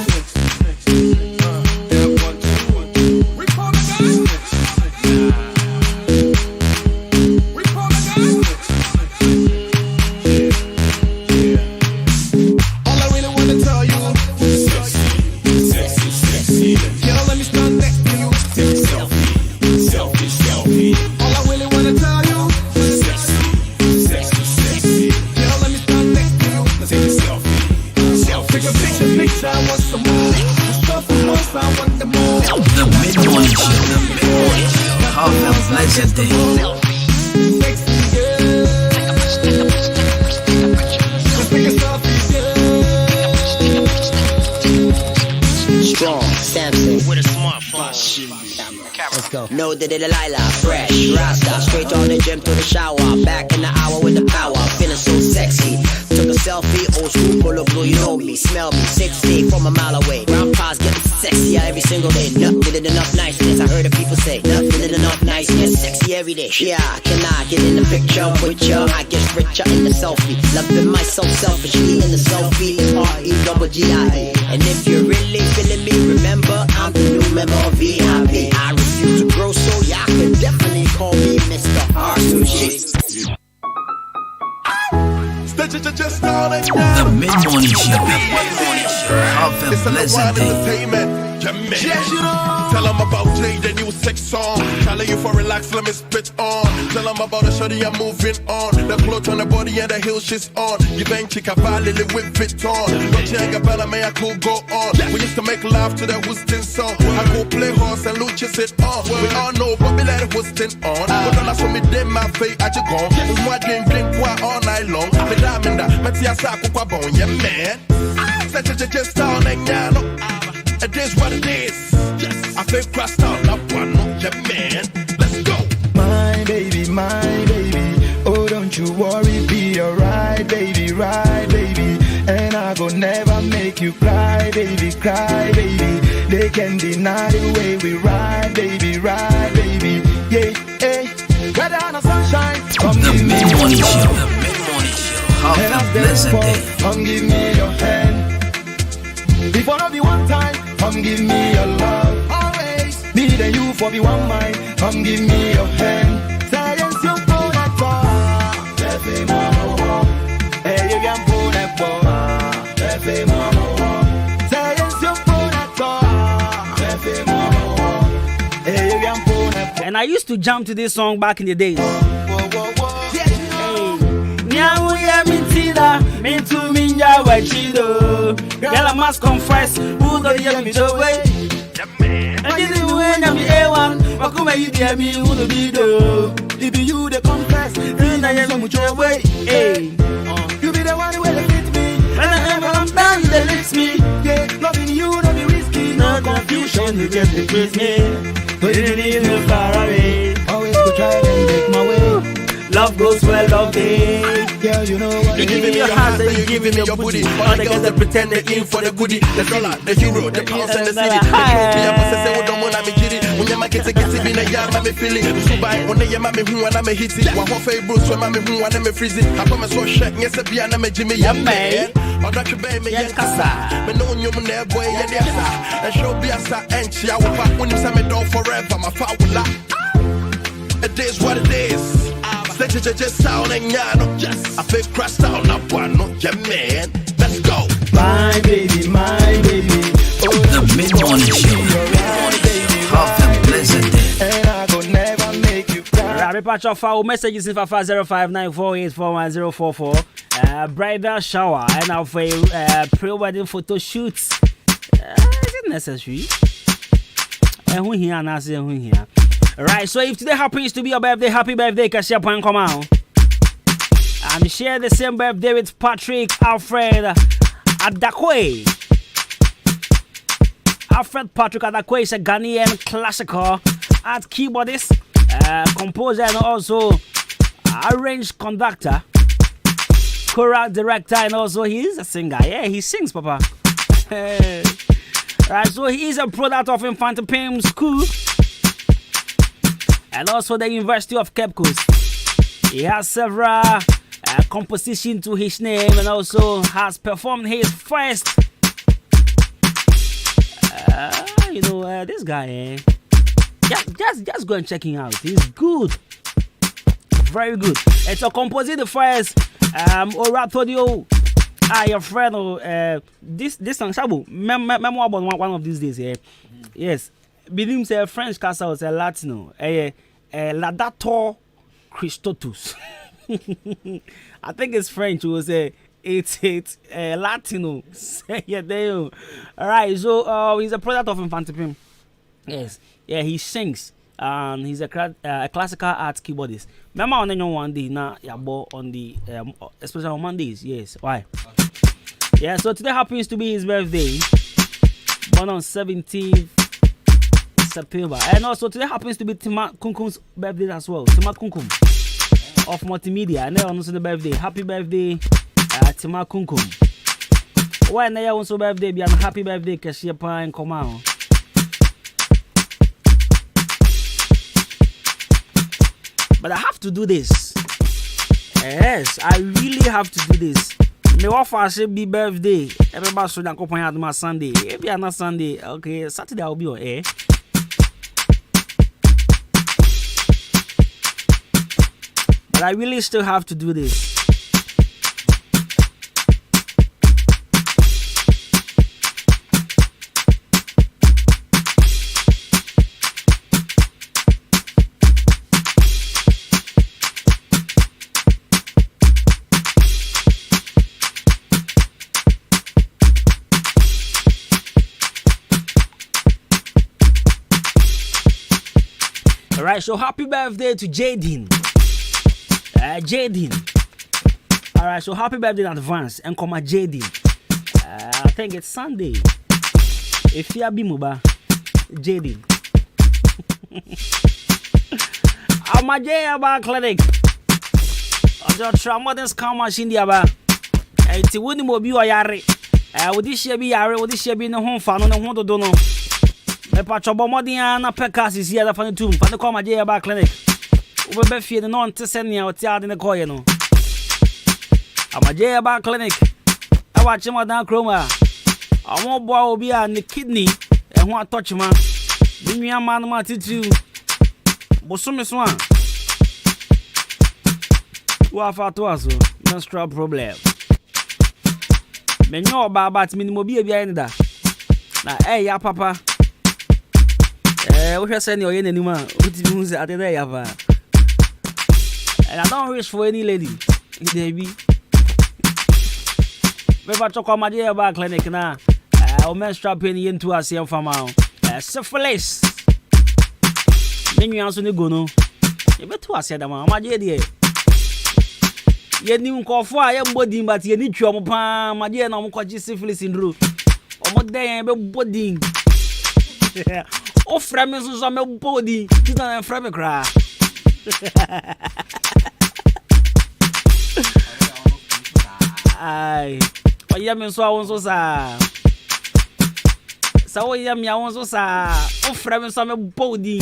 The mid-morning show. Have a blessed day. Strong, Samson with a smartphone. Let's go. No, the Delilah, fresh, Rasta, straight on the gym to the shower. Back in the hour with the power, feeling so sexy. Took a selfie, old school, pull up blue, you know me, smell me, 6 feet from a mile away. Grandpa's getting sexier every single day. Nothing in enough niceness, I heard the people say. Nothing in enough niceness, sexy every day. Yeah, can I get in the picture with ya? I get richer in the selfie. Loving myself selfishly in the selfie. R-E-double-G-I-E. And if you're really feeling me, remember, I'm the new member of VIP. I refuse to grow, so y'all can definitely call me Mr. R-Sushi. The mid-morning show. Have a blessed day. Tell them about Jay, the new sex song. Tell you for relax, let me spit on. Tell them about the shorty, I'm moving on. The clothes on the body and the heel she's on. You bang chica valley with it on. Don't you bella, may I could go on. We used to make love to the Houston song. I go play horse and Lucha sit on. We all know but me let Houston on. But then I saw me dim my face, I just gone. What drink all night long. Me diamond, Matia Saku Kwabon, yeah man. Such a just down and yano. It is what it is. I feel crossed out, not one, yeah man. Let's go. My baby, oh don't you worry, be alright, baby, right, baby. And I go never make you cry, baby, cry, baby. They can deny the way we ride, baby, yeah, hey. Weather on the sunshine, come give me your morning show. love. The mid-morning show. Have a blessed day. Come give me your hand. Before not be one time, come give me your love. Always, me and you for be one mind. Come give me your hand. Science your phone at all. Every mama, hey you can pull that ball. Every mama, science your phone at all. Every mama, hey you can pull that ball. And I used to jump to this song back in the days. Me to me, ya wachido. Girl, I must confess, who don't hear me the way. I didn't win, I'm the A1. What come you hear me, who the video? If you the confess, then I am much away. Hey, you be the one who will fit me. When I'm down, they lift me. Yeah, loving you, don't be risky. No confusion, you just decrease me. But you need me far away. Always go try and make my way. Love goes well, love day. Yeah, you know what you giving me your heart, then you giving me your booty. All the girls that pretend they're in for the goodie. The dollar, the hero, the pounds and the city. The trophy, I must say, what don't want me giddy. When you make it to get it, be a yard, I'm feeling. So by when they make me who and I'm a hitty. One more favorite, so I'm who and I'm a freezy. I promise so shit, yes, I be an I'm a Jimmy, yeah, man. Or that you baby, yeah, Casa. But no, you're my boy, yeah, yes, and show be a star, and she, I will back when you say me down forever. My father will laugh. It is what it is. Just sound and yano. I feel crushed out, not one, yeah, man. Let's go. My baby, oh, the mid-morning show. Have a pleasant day. And I go never make you cry. Rabbi Patch of our messages in 50594841044. Bridal shower and now for pre-wedding photo shoots. Is it necessary? Who here? Who here? Right, so if today happens to be your birthday, happy birthday, Kasia Point, come out. And share the same birthday with Patrick Alfred Adakwe. Alfred Patrick Adakwe is a Ghanaian classical art keyboardist, composer, and also arranged conductor, choral director, and also he is a singer. Yeah, he sings, Papa. Right, so he is a product of Infante Pim School and also the University of Cape Coast. He has several compositions to his name and also has performed his first. This guy, just go and check him out. He's good, very good. And so composing the first oratorio. Your friend, this song, Shabu, memoir about one of these days, yeah. Yes. Believe say French castle is a Latino, Laudator Christotus. I think it's French. It was it's Latino. Yeah, there you. All right. So he's a product of Infante Pim. Yes. Yeah, he sings. He's a classical art keyboardist. Remember on one day now, on the especially on Mondays. Yes. Why? Yeah. So today happens to be his birthday. Born on 17th September. And also today happens to be Tima Kunkum's birthday as well. Tima Kunkum of Multimedia. And then also the birthday. Happy birthday, Tima Kunkum. When they also birthday, be a happy birthday, Kashia Pine, come on. But I have to do this. Yes, I really have to do this. Me offer should be birthday. Everybody should accompany Adwuma Sunday. Maybe another Sunday. Okay, Saturday I'll be on air. But I really still have to do this. Alright, so happy birthday to Jaden. Jaden. Alright, so happy birthday in advance. And come on, Jaden. I think it's Sunday. If you are Bimuba, Jaden. I'm a J clinic. I just try more than scam machine the aba. It's a winning mobile or yari. Would this year be yari? Would this year be no home fan on the home to do no? A patch of Bomodiana Pecas is here for the tomb. For the Comma J clinic. Over Beffy the non to send me out yard in the coin. I'm a J clinic. I watch him down chroma. I won't boy will be on the kidney and want touch man. Give me a man matter too. Bosumi swan. What for to us? Menstrual problem. Men know about me no be behind that. Na ya papa. We shall send your anymore. What means at the day of and I don't wish for any lady. Baby. We about to come at back clinic now. Menstrual pain into us here from our syphilis. Then you answer the gono. You better ask them, my dear. You need to fire your body, but you need to my dear, no more syphilis in room. Or more day, body. Oh, frames on my body. You don't frame a cry. Aye. What you mean so I want so sad? So you mean I want so sad? Oh, frames on my body.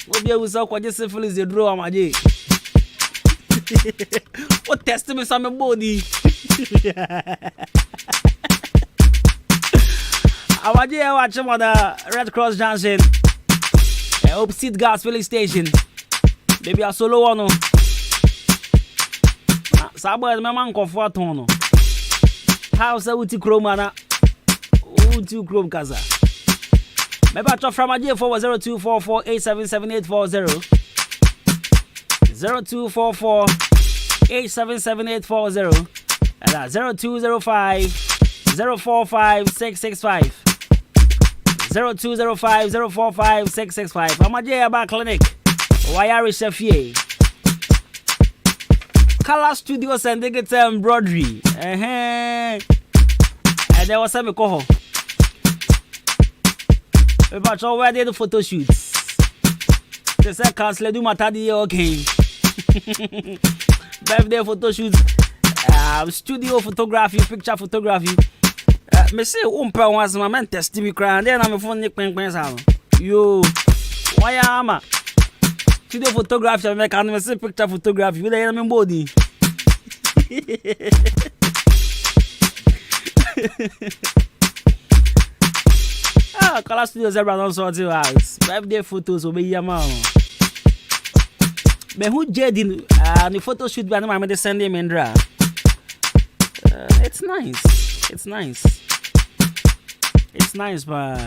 What be able to just syphilis the draw my day? What test me some body? I want you watch him on the Red Cross Junction. Opposite gas filling station. Baby, I solo one. Sabo my man comfort on. House uti chrome na. Uti chrome kaza. Maybe I talk from my dear 0244877840. 0244877840 and 0205045665. 0205045665. I'm a J clinic. Wire Sheffield. Color Studios and Digital Embroidery. And there was some coho. About where they do photo shoots. The second Adwuma okay. Birthday photo shoots, studio photography, picture photography. Me say umpa once my man test me cry, then I'm phone nick pen sound. Yo, why am I? Studio photography, I make me say picture photography with the body. Color Studios ever don't sort you out. Birthday photos will be your mom. But who Jaden the photo shoot by my mother Sunday Mendra. It's nice. It's nice. It's nice, but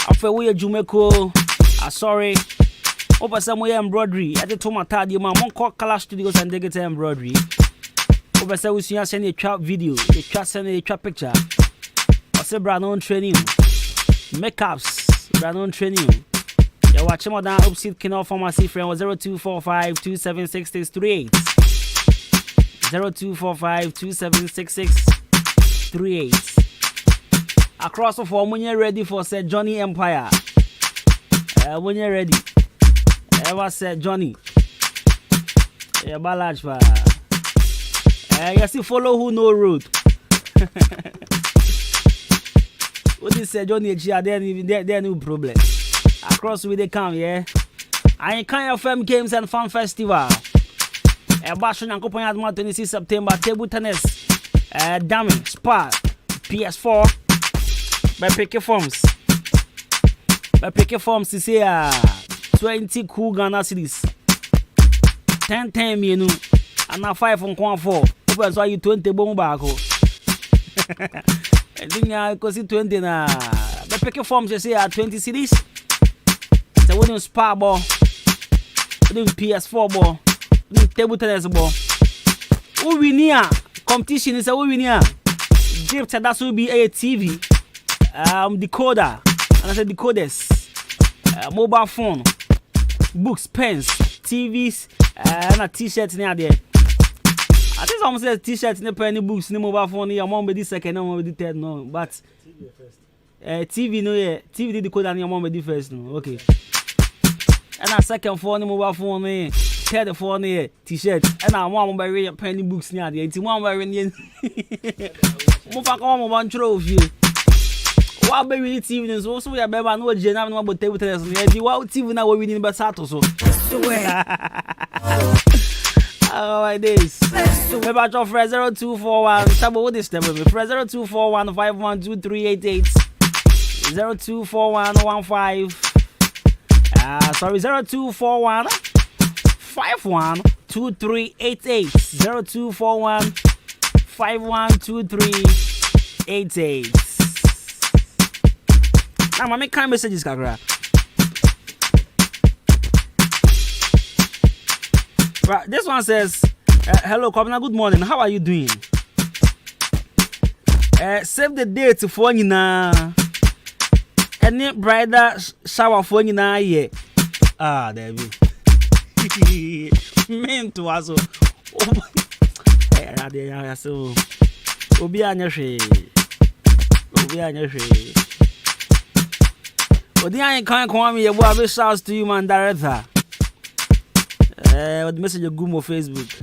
after we Jumeko, sorry. Over somewhere embroidery. I did to my third year, my mom called Color Studios and they get embroidery. Over so we see send a trap video, a trap send a trap picture. I say brand on training. Makeups, brand on training. You watch him on that opposite Kinal Pharmacy friend was 0245276638. 0245276638. Across the form when you're ready for said Johnny Empire. When you're ready. Ever said Johnny. Yeah, balage for. You see follow who no road. What is said Johnny H.R. There no problem. Across with the come, yeah. I can't FM Games and Fun Festival. Bashon and Company Adwuma 26 September. Table tennis. Damn Spa. PS4. By picket forms. By picket forms to say 20 cool Ghana cities. 10 you know. And now 5 on 4. That's why you 20 bomb back. I think I could see 20 na. By picket forms you say 20 cities. So we do Spa ball. We do PS4 ball. We do table tennis ball. Who win here? Competition is a who win here. Gift that will be a TV. Decoder. And I said decoders. mobile phone, books, pens, TVs, and a t-shirt near there. I think someone says t-shirt, no penny books, no mobile phone. Your mom be the second, no mom be the third, no. But TV no, yeah, TV did the code and your mom be the first, no. Okay. And a second phone, mobile phone, third phone, t-shirt, and I want to buy penny books near there. It's one by Indian. Move on one trophy. What baby TV is also we are better no general no about table tennis. The what TV now we need but Sato so. Oh my days. Maybe I try 0241. Tabo what this table? 0241 512388. 0241 sorry 0241 512388. 0241 512388. Now, I make kind messages, Kagra. Right, this one says, hello, Kwabena, good morning. How are you doing? Save the date for you now. Any bridal shower for you now, yeah. Ah, there we mean to us. So, Obi Anyashi. Odi I can't call me a boy shouts to you, man, director. What message you go on Facebook?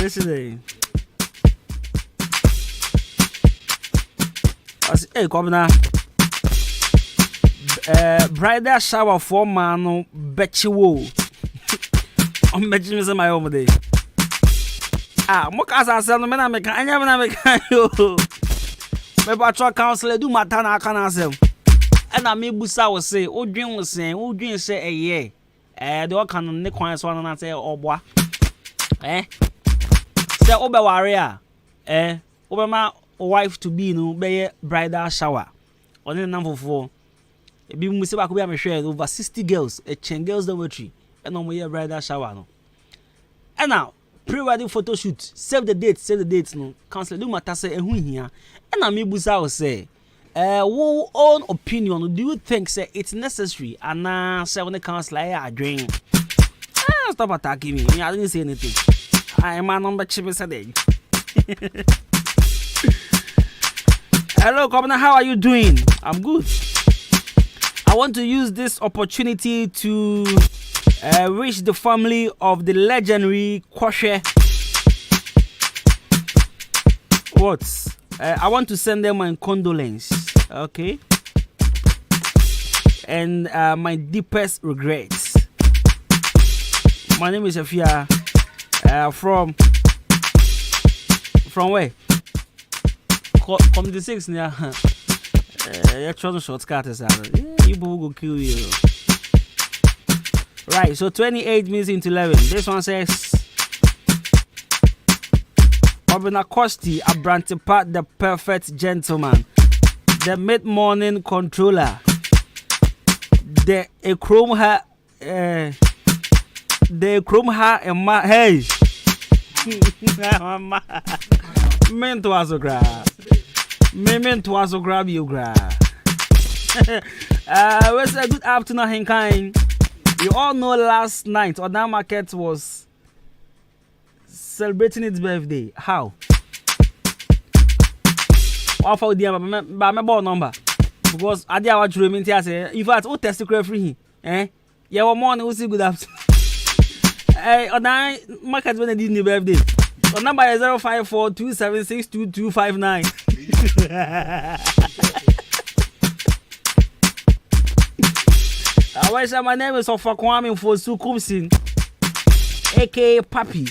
What's your name? Hey, Kwabena. Bridal shower for man, bet you will. I'm betting me my home day. Ah, Mokasa sell me, I make you. Maybe I try counselor do my turn. I can answer. And I may busa will say, oh, dream was saying, oh, dream say a year. The all can make one and I say, oh, boy. Say, Oba warrior. Over my wife to be no be bridal shower. On the number 4. It be Musiba could be a share over 60 girls, a chain girls dormitory, and on my bridal shower. No. And now, pre-wedding photo shoot. Save the date, no. Counselor do matter say who here. And I may busa will say, what own opinion do you think say it's necessary? And say when the counselor I drink. Stop attacking me. I didn't say anything. I am a number chip today. Hello, Kwabena, how are you doing? I'm good. I want to use this opportunity to wish the family of the legendary Kwashe. What? I want to send them my condolences, okay? And my deepest regrets. My name is Afia. From where? Community 6 near. You're trying to shortcut us. You will kill you. Right, so 28 minutes into 11. This one says, Kwabena Costy, Abrantepa, the perfect gentleman, the mid-morning controller, the chrome her, and my hey, men to us grab, men to us grab you grab. What's a good afternoon, Henkain? You all know last night Odan Market was celebrating its birthday. How? What for the my ball number? Because I did what you mean to say. If I oh test free, yeah, one morning we see good afternoon. Odan Market when they did the birthday. The number is 05427622259. My name is Kwame for Sukumsin, aka Papi.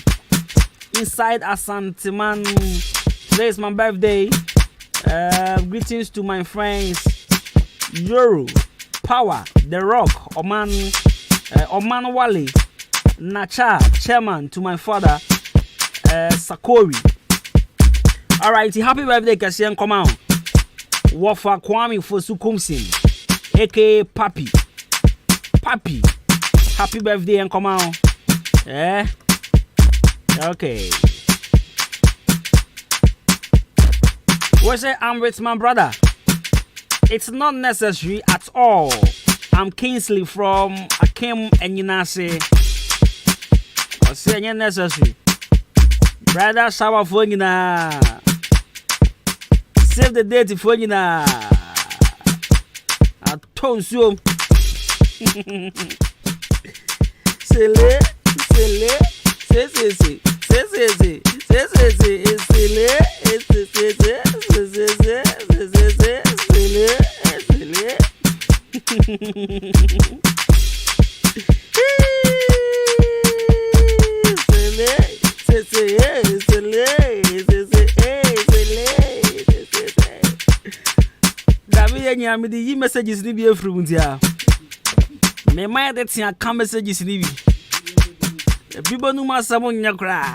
Inside Asantiman. Today is my birthday. Greetings to my friends Yoru, Power, The Rock, Oman Wale, Nacha, Chairman, to my father Sakori. Alright, happy birthday, Kasian. Come on. Wafa Kwame for Sukumsin, aka Papi. Papi, happy birthday and come on. Okay. What's it? I'm with my brother. It's not necessary at all. I'm Kingsley from Akim and Yinase. I say it's necessary. Brother, shower for you now. Save the date for you now. I told you. Silly. Me the messages ni be from dia. Me my that thing can messages ni bi. People no ma samo nya kra.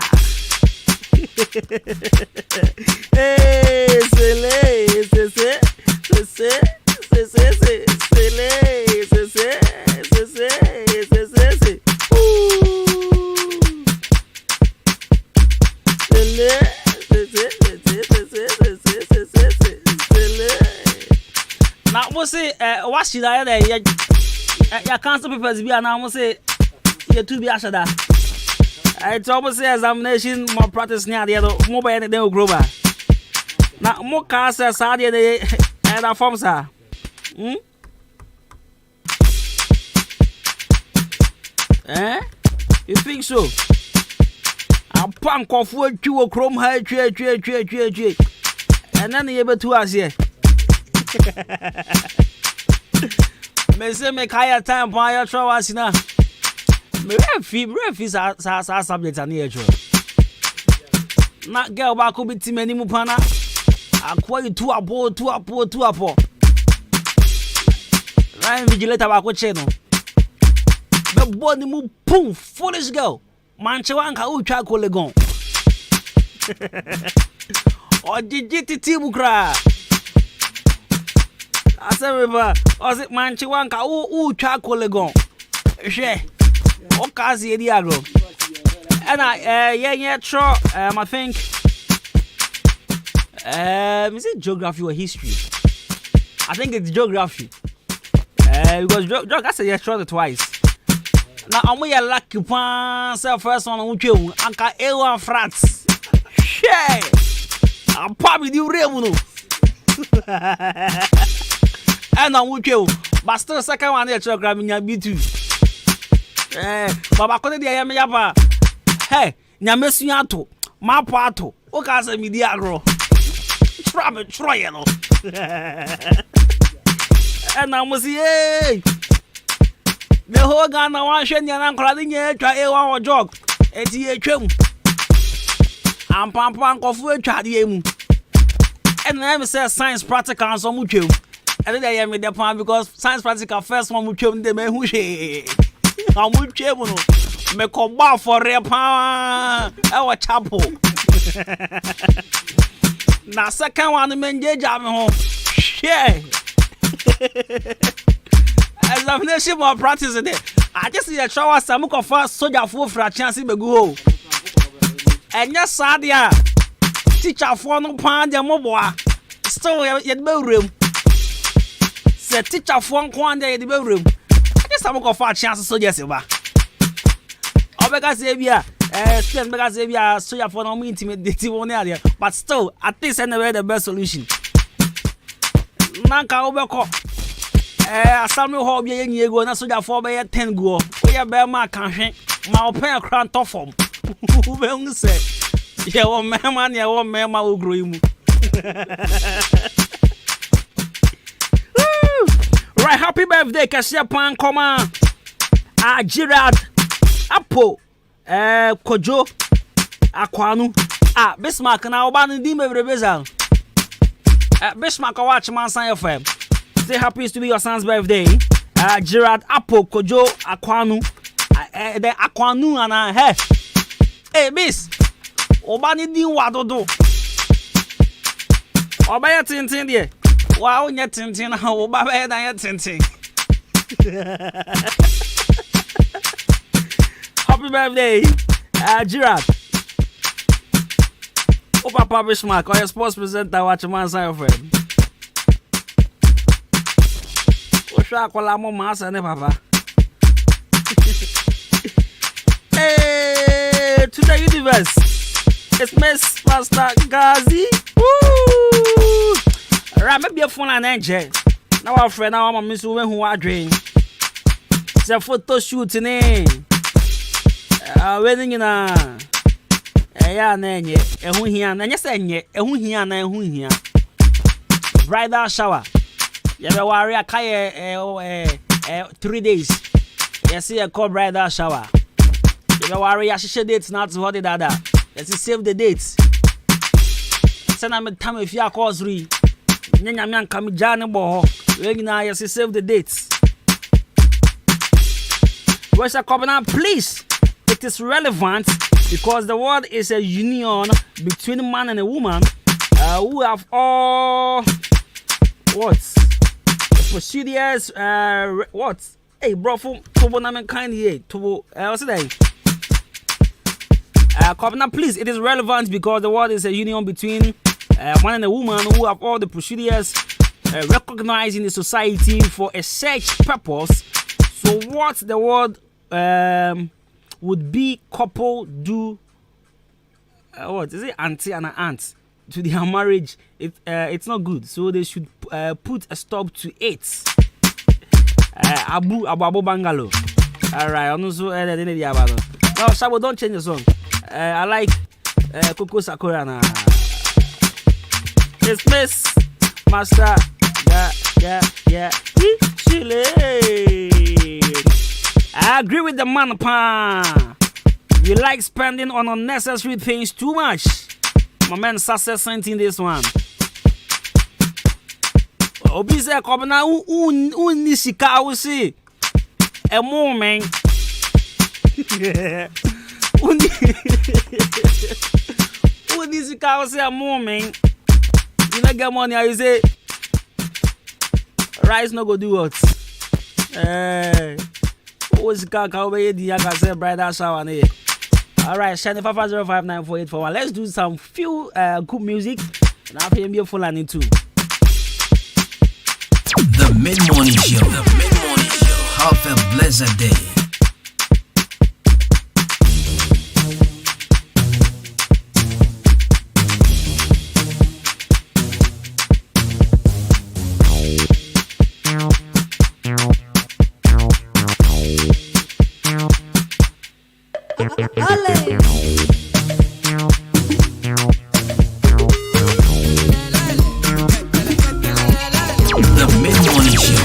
Now we say what should I there ya cancel papers be now we say you to be ashada. I almost say examination more practice near the other mobile and they will grow back. Now more cars are sad and our forms are. Eh? You think so? A punk of wood to a chrome high tree. And then you able to us here. May say make higher time for your troubles now. Refi sa subject ani ejo. Na girl ba ko biti mani mu pana. Akwa yi tu apo. Na vigilator ba ko che no. Be body mu pum foolish girl. Manche wan ka utwa ko legon. O digiti mu kra. Asema o se manche wan ka utwa ko legon. Hwe. Okazi ediagro. And I think is it geography or history? I think it's geography. Because geography I said yes twice. Now I'm here lucky pan say first one on you anka A1 France. Shey. I'm probably the real no. And I'm with you. But still second one here geography nya B2. Baba kote dia me yaba. Hey, nyame suato, mapo ato. O ka se mi dia agro. Try no. And I must say, the whole Ghana one shen yan ankrade nye twa A1 or jog. Eti e twem. Am pampan kofu e twa de mu. And I say science practical so mu twem. And then I me the pan because science practical first one mu twem de me hu hwe. I'm with you, me come back for repa. Our chapel. Now, second one, men jam home. Share. Examination more practice in it. I just see a shower, some of first soldier for a chance to go. And yes, Sadia. Teacher for no pound your mobile. Still, yet room. Say, teacher for one day in the bedroom. Some of our chances so yes, Obega Xavier, spend Bega Xavier, so you for no intimate one area, but still, at least anyway, the best solution. Nanka Obeko, some hobby in you go, not so you for by 10 go. We are bear my country, my open crown top form. Who will say, your man, your man, will grow you. Right, happy birthday, Kasia Pan, Koma, Gerard, Apo, Kojo, Aquanu, Bismarck, and our band in Dime Rebezal. Bismarck, watch man, son of him. Say happy to be your son's birthday. Gerard, Apo, Kojo, Aquanu, the Aquanu, and I have. Hey, Miss, Obani din Wadodo. Obaya Tintin, dear. Wow, yet Tintin, how Baba and I Tintin. Happy birthday, Gerard. Papa Bismarck, or your sports presenter, watch a man's friend. Sha Colamo Massa ne papa. Hey, to the universe. It's Miss Master Gazi. Woo! Right, maybe a phone and engine. Now our friend, now I'm Miss Woman who are dreaming. It's a photo shoot in it. Wedding in a. Yeah, Nanny, and who here, and yes, and yet, and who here, and who here. Bridal shower. You have a warrior kaya 3 days. You see a call bridal shower. You have a warrior she dates not to what the other. You see save the dates. Send them a time if you are cause 3. Nyan Kamijani Boho. You now you see save the dates. Where's a covenant, please? It is relevant because the word is a union between a man and a woman who have all what procedures what hey bro for kind here to what's it covenant, please. It is relevant because the word is a union between man and a woman who have all the procedures recognized in the society for a sex purpose. So what the word would be couple do what is it, auntie and an aunt to their marriage? It's not good, so they should put a stop to it. Abu Bangalo. Alright, I'm also no, Shabo, don't change the song. I like Coco Sakura now. It's Miss Master. Yeah. Chile. I agree with the man, pa. You like spending on unnecessary things too much. My man success sent in this one. Obi say Kwabena uni sika I will see. A moment. Uni sika I will say a moment. You not get money, I say rice no go do what? What's the car over here? I can say bridal shower. Alright, Shani 550594841. Let's do some few good music. And I'll be full and into The Mid-Morning Show. The Mid-Morning Show. Have a blessed day. The Mid-Morning Show.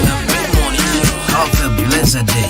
Have a blessed day.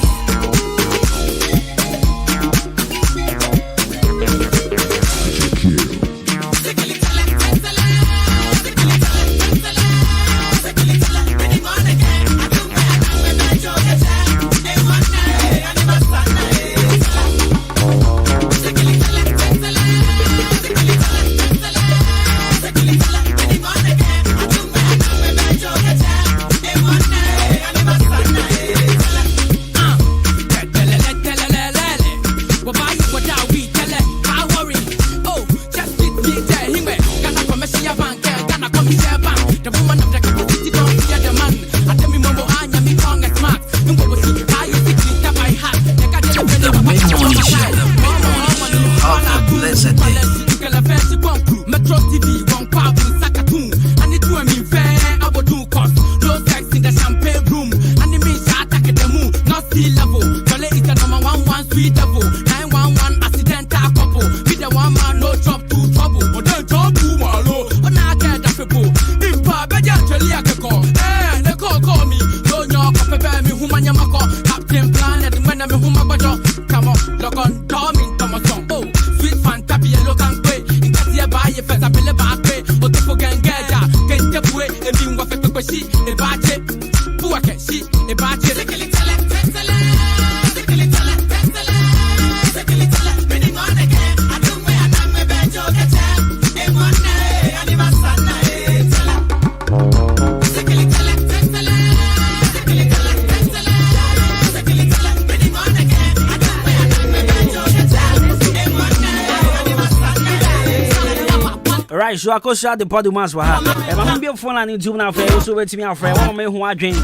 So I could share the body mass for her. If I'm be a phone and YouTube now for you, so wait to me, our friend. One man who I drink.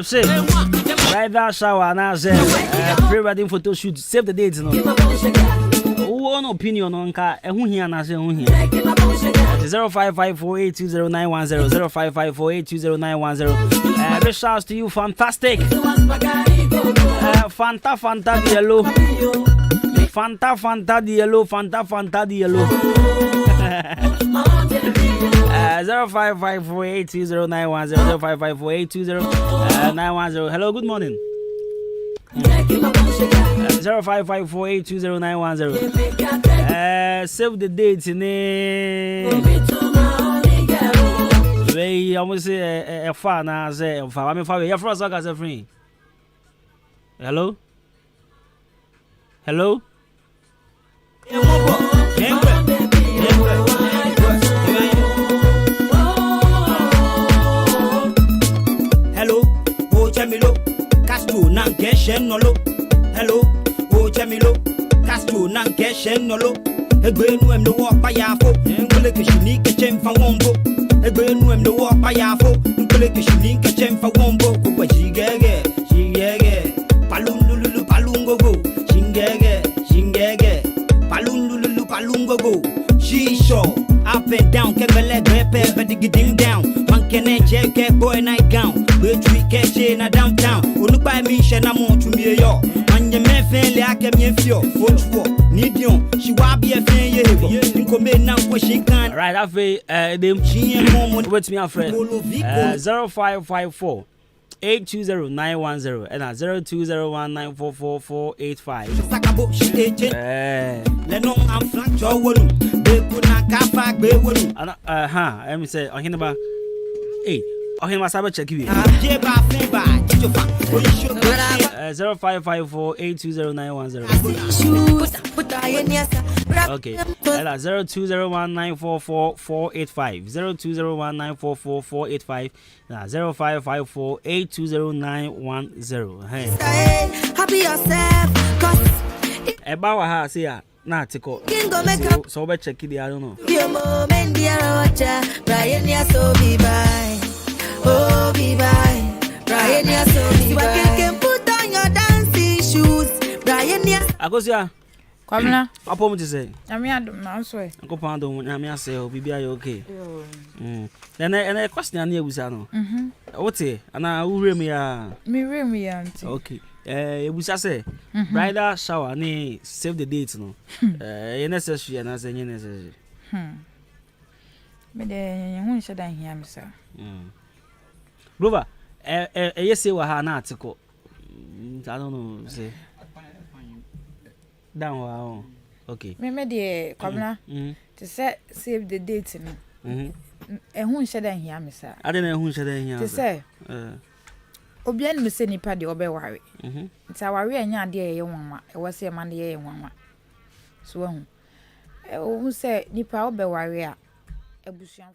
Say, bridal shower now say pre-wedding photo shoot. Save the dates, no. One opinion on car. Who here na say who here? 0554820910 0554820910. Big shouts to you, fantastic. Fanta the yellow. Fanta the yellow. Fanta the yellow. 0554820910 0554820910. Hello, good morning. 0554820910. Save the date in it. Almost say a fan. I say a fan. I'm a first. I say free. Hello. Hello. Hello, oh Chamilo, Castro nan keshen nolo. Hello, oh Chamilo, Castro nan keshen nolo. Egbe nu em no walk by yafo, nkole kishini kechem fa wombo. Egbe nu em no walk by yafo, nkole kishini kechem fa wombo. Kupa shigege, palundululu palungogo. Shingege, palundululu palungogo. Shisho, up and down, kebele grepe, but digging down. Mankene check boy night gown. Which we catch in a downtown. Unu buy me shena mo to me yo. Man ye me fele ake me fio. Fochwo, nidion. She wa be a fan ye hebo. Inko me na kwa she can. Right, I feel them chin moment. Wait me a friend. 0554 820910 and 0201944485. Lenon am flank jo wonu. Be kuna kafa gbe wonu. Let me say on hinaba. Hey, on hinaba sabe check you. 0554 820910. Okay, that's 0201944485. 0201944485. 0554 820910. Hey. Happy yourself, cause about ha say ya na tiko. So be check it, I don't know. Your moment, dear watcher, Brian, ya so be by. Oh, be by. Brian, ya so be by. You can put on your dancing shoes. Brian, ya. Akosia. Kwabena. Apo mo say. Nyame adom na so e. Nko pando nyame ase o bibia you okay. Then question na ebusa no. Wote ana urem ya. Me rem ya nti. Okay. Ebusa say bridal shower ni save the date no. Necessary na say necessary. Me de hu nse dan hia me sa. Brother, yes say wa ha na article. I don't know say. Down wow. Okay. Me de Kwabena. To say save the date no. Hu nse dan hia me sa. I don't hu nse dan hia. To say obian me se nipa de obeware. Nta ware anya ade ye nwanwa. E wo se man de ye nwanwa. So hu. Hu se nipa obeware a ebusuan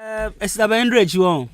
It's the 100 you want.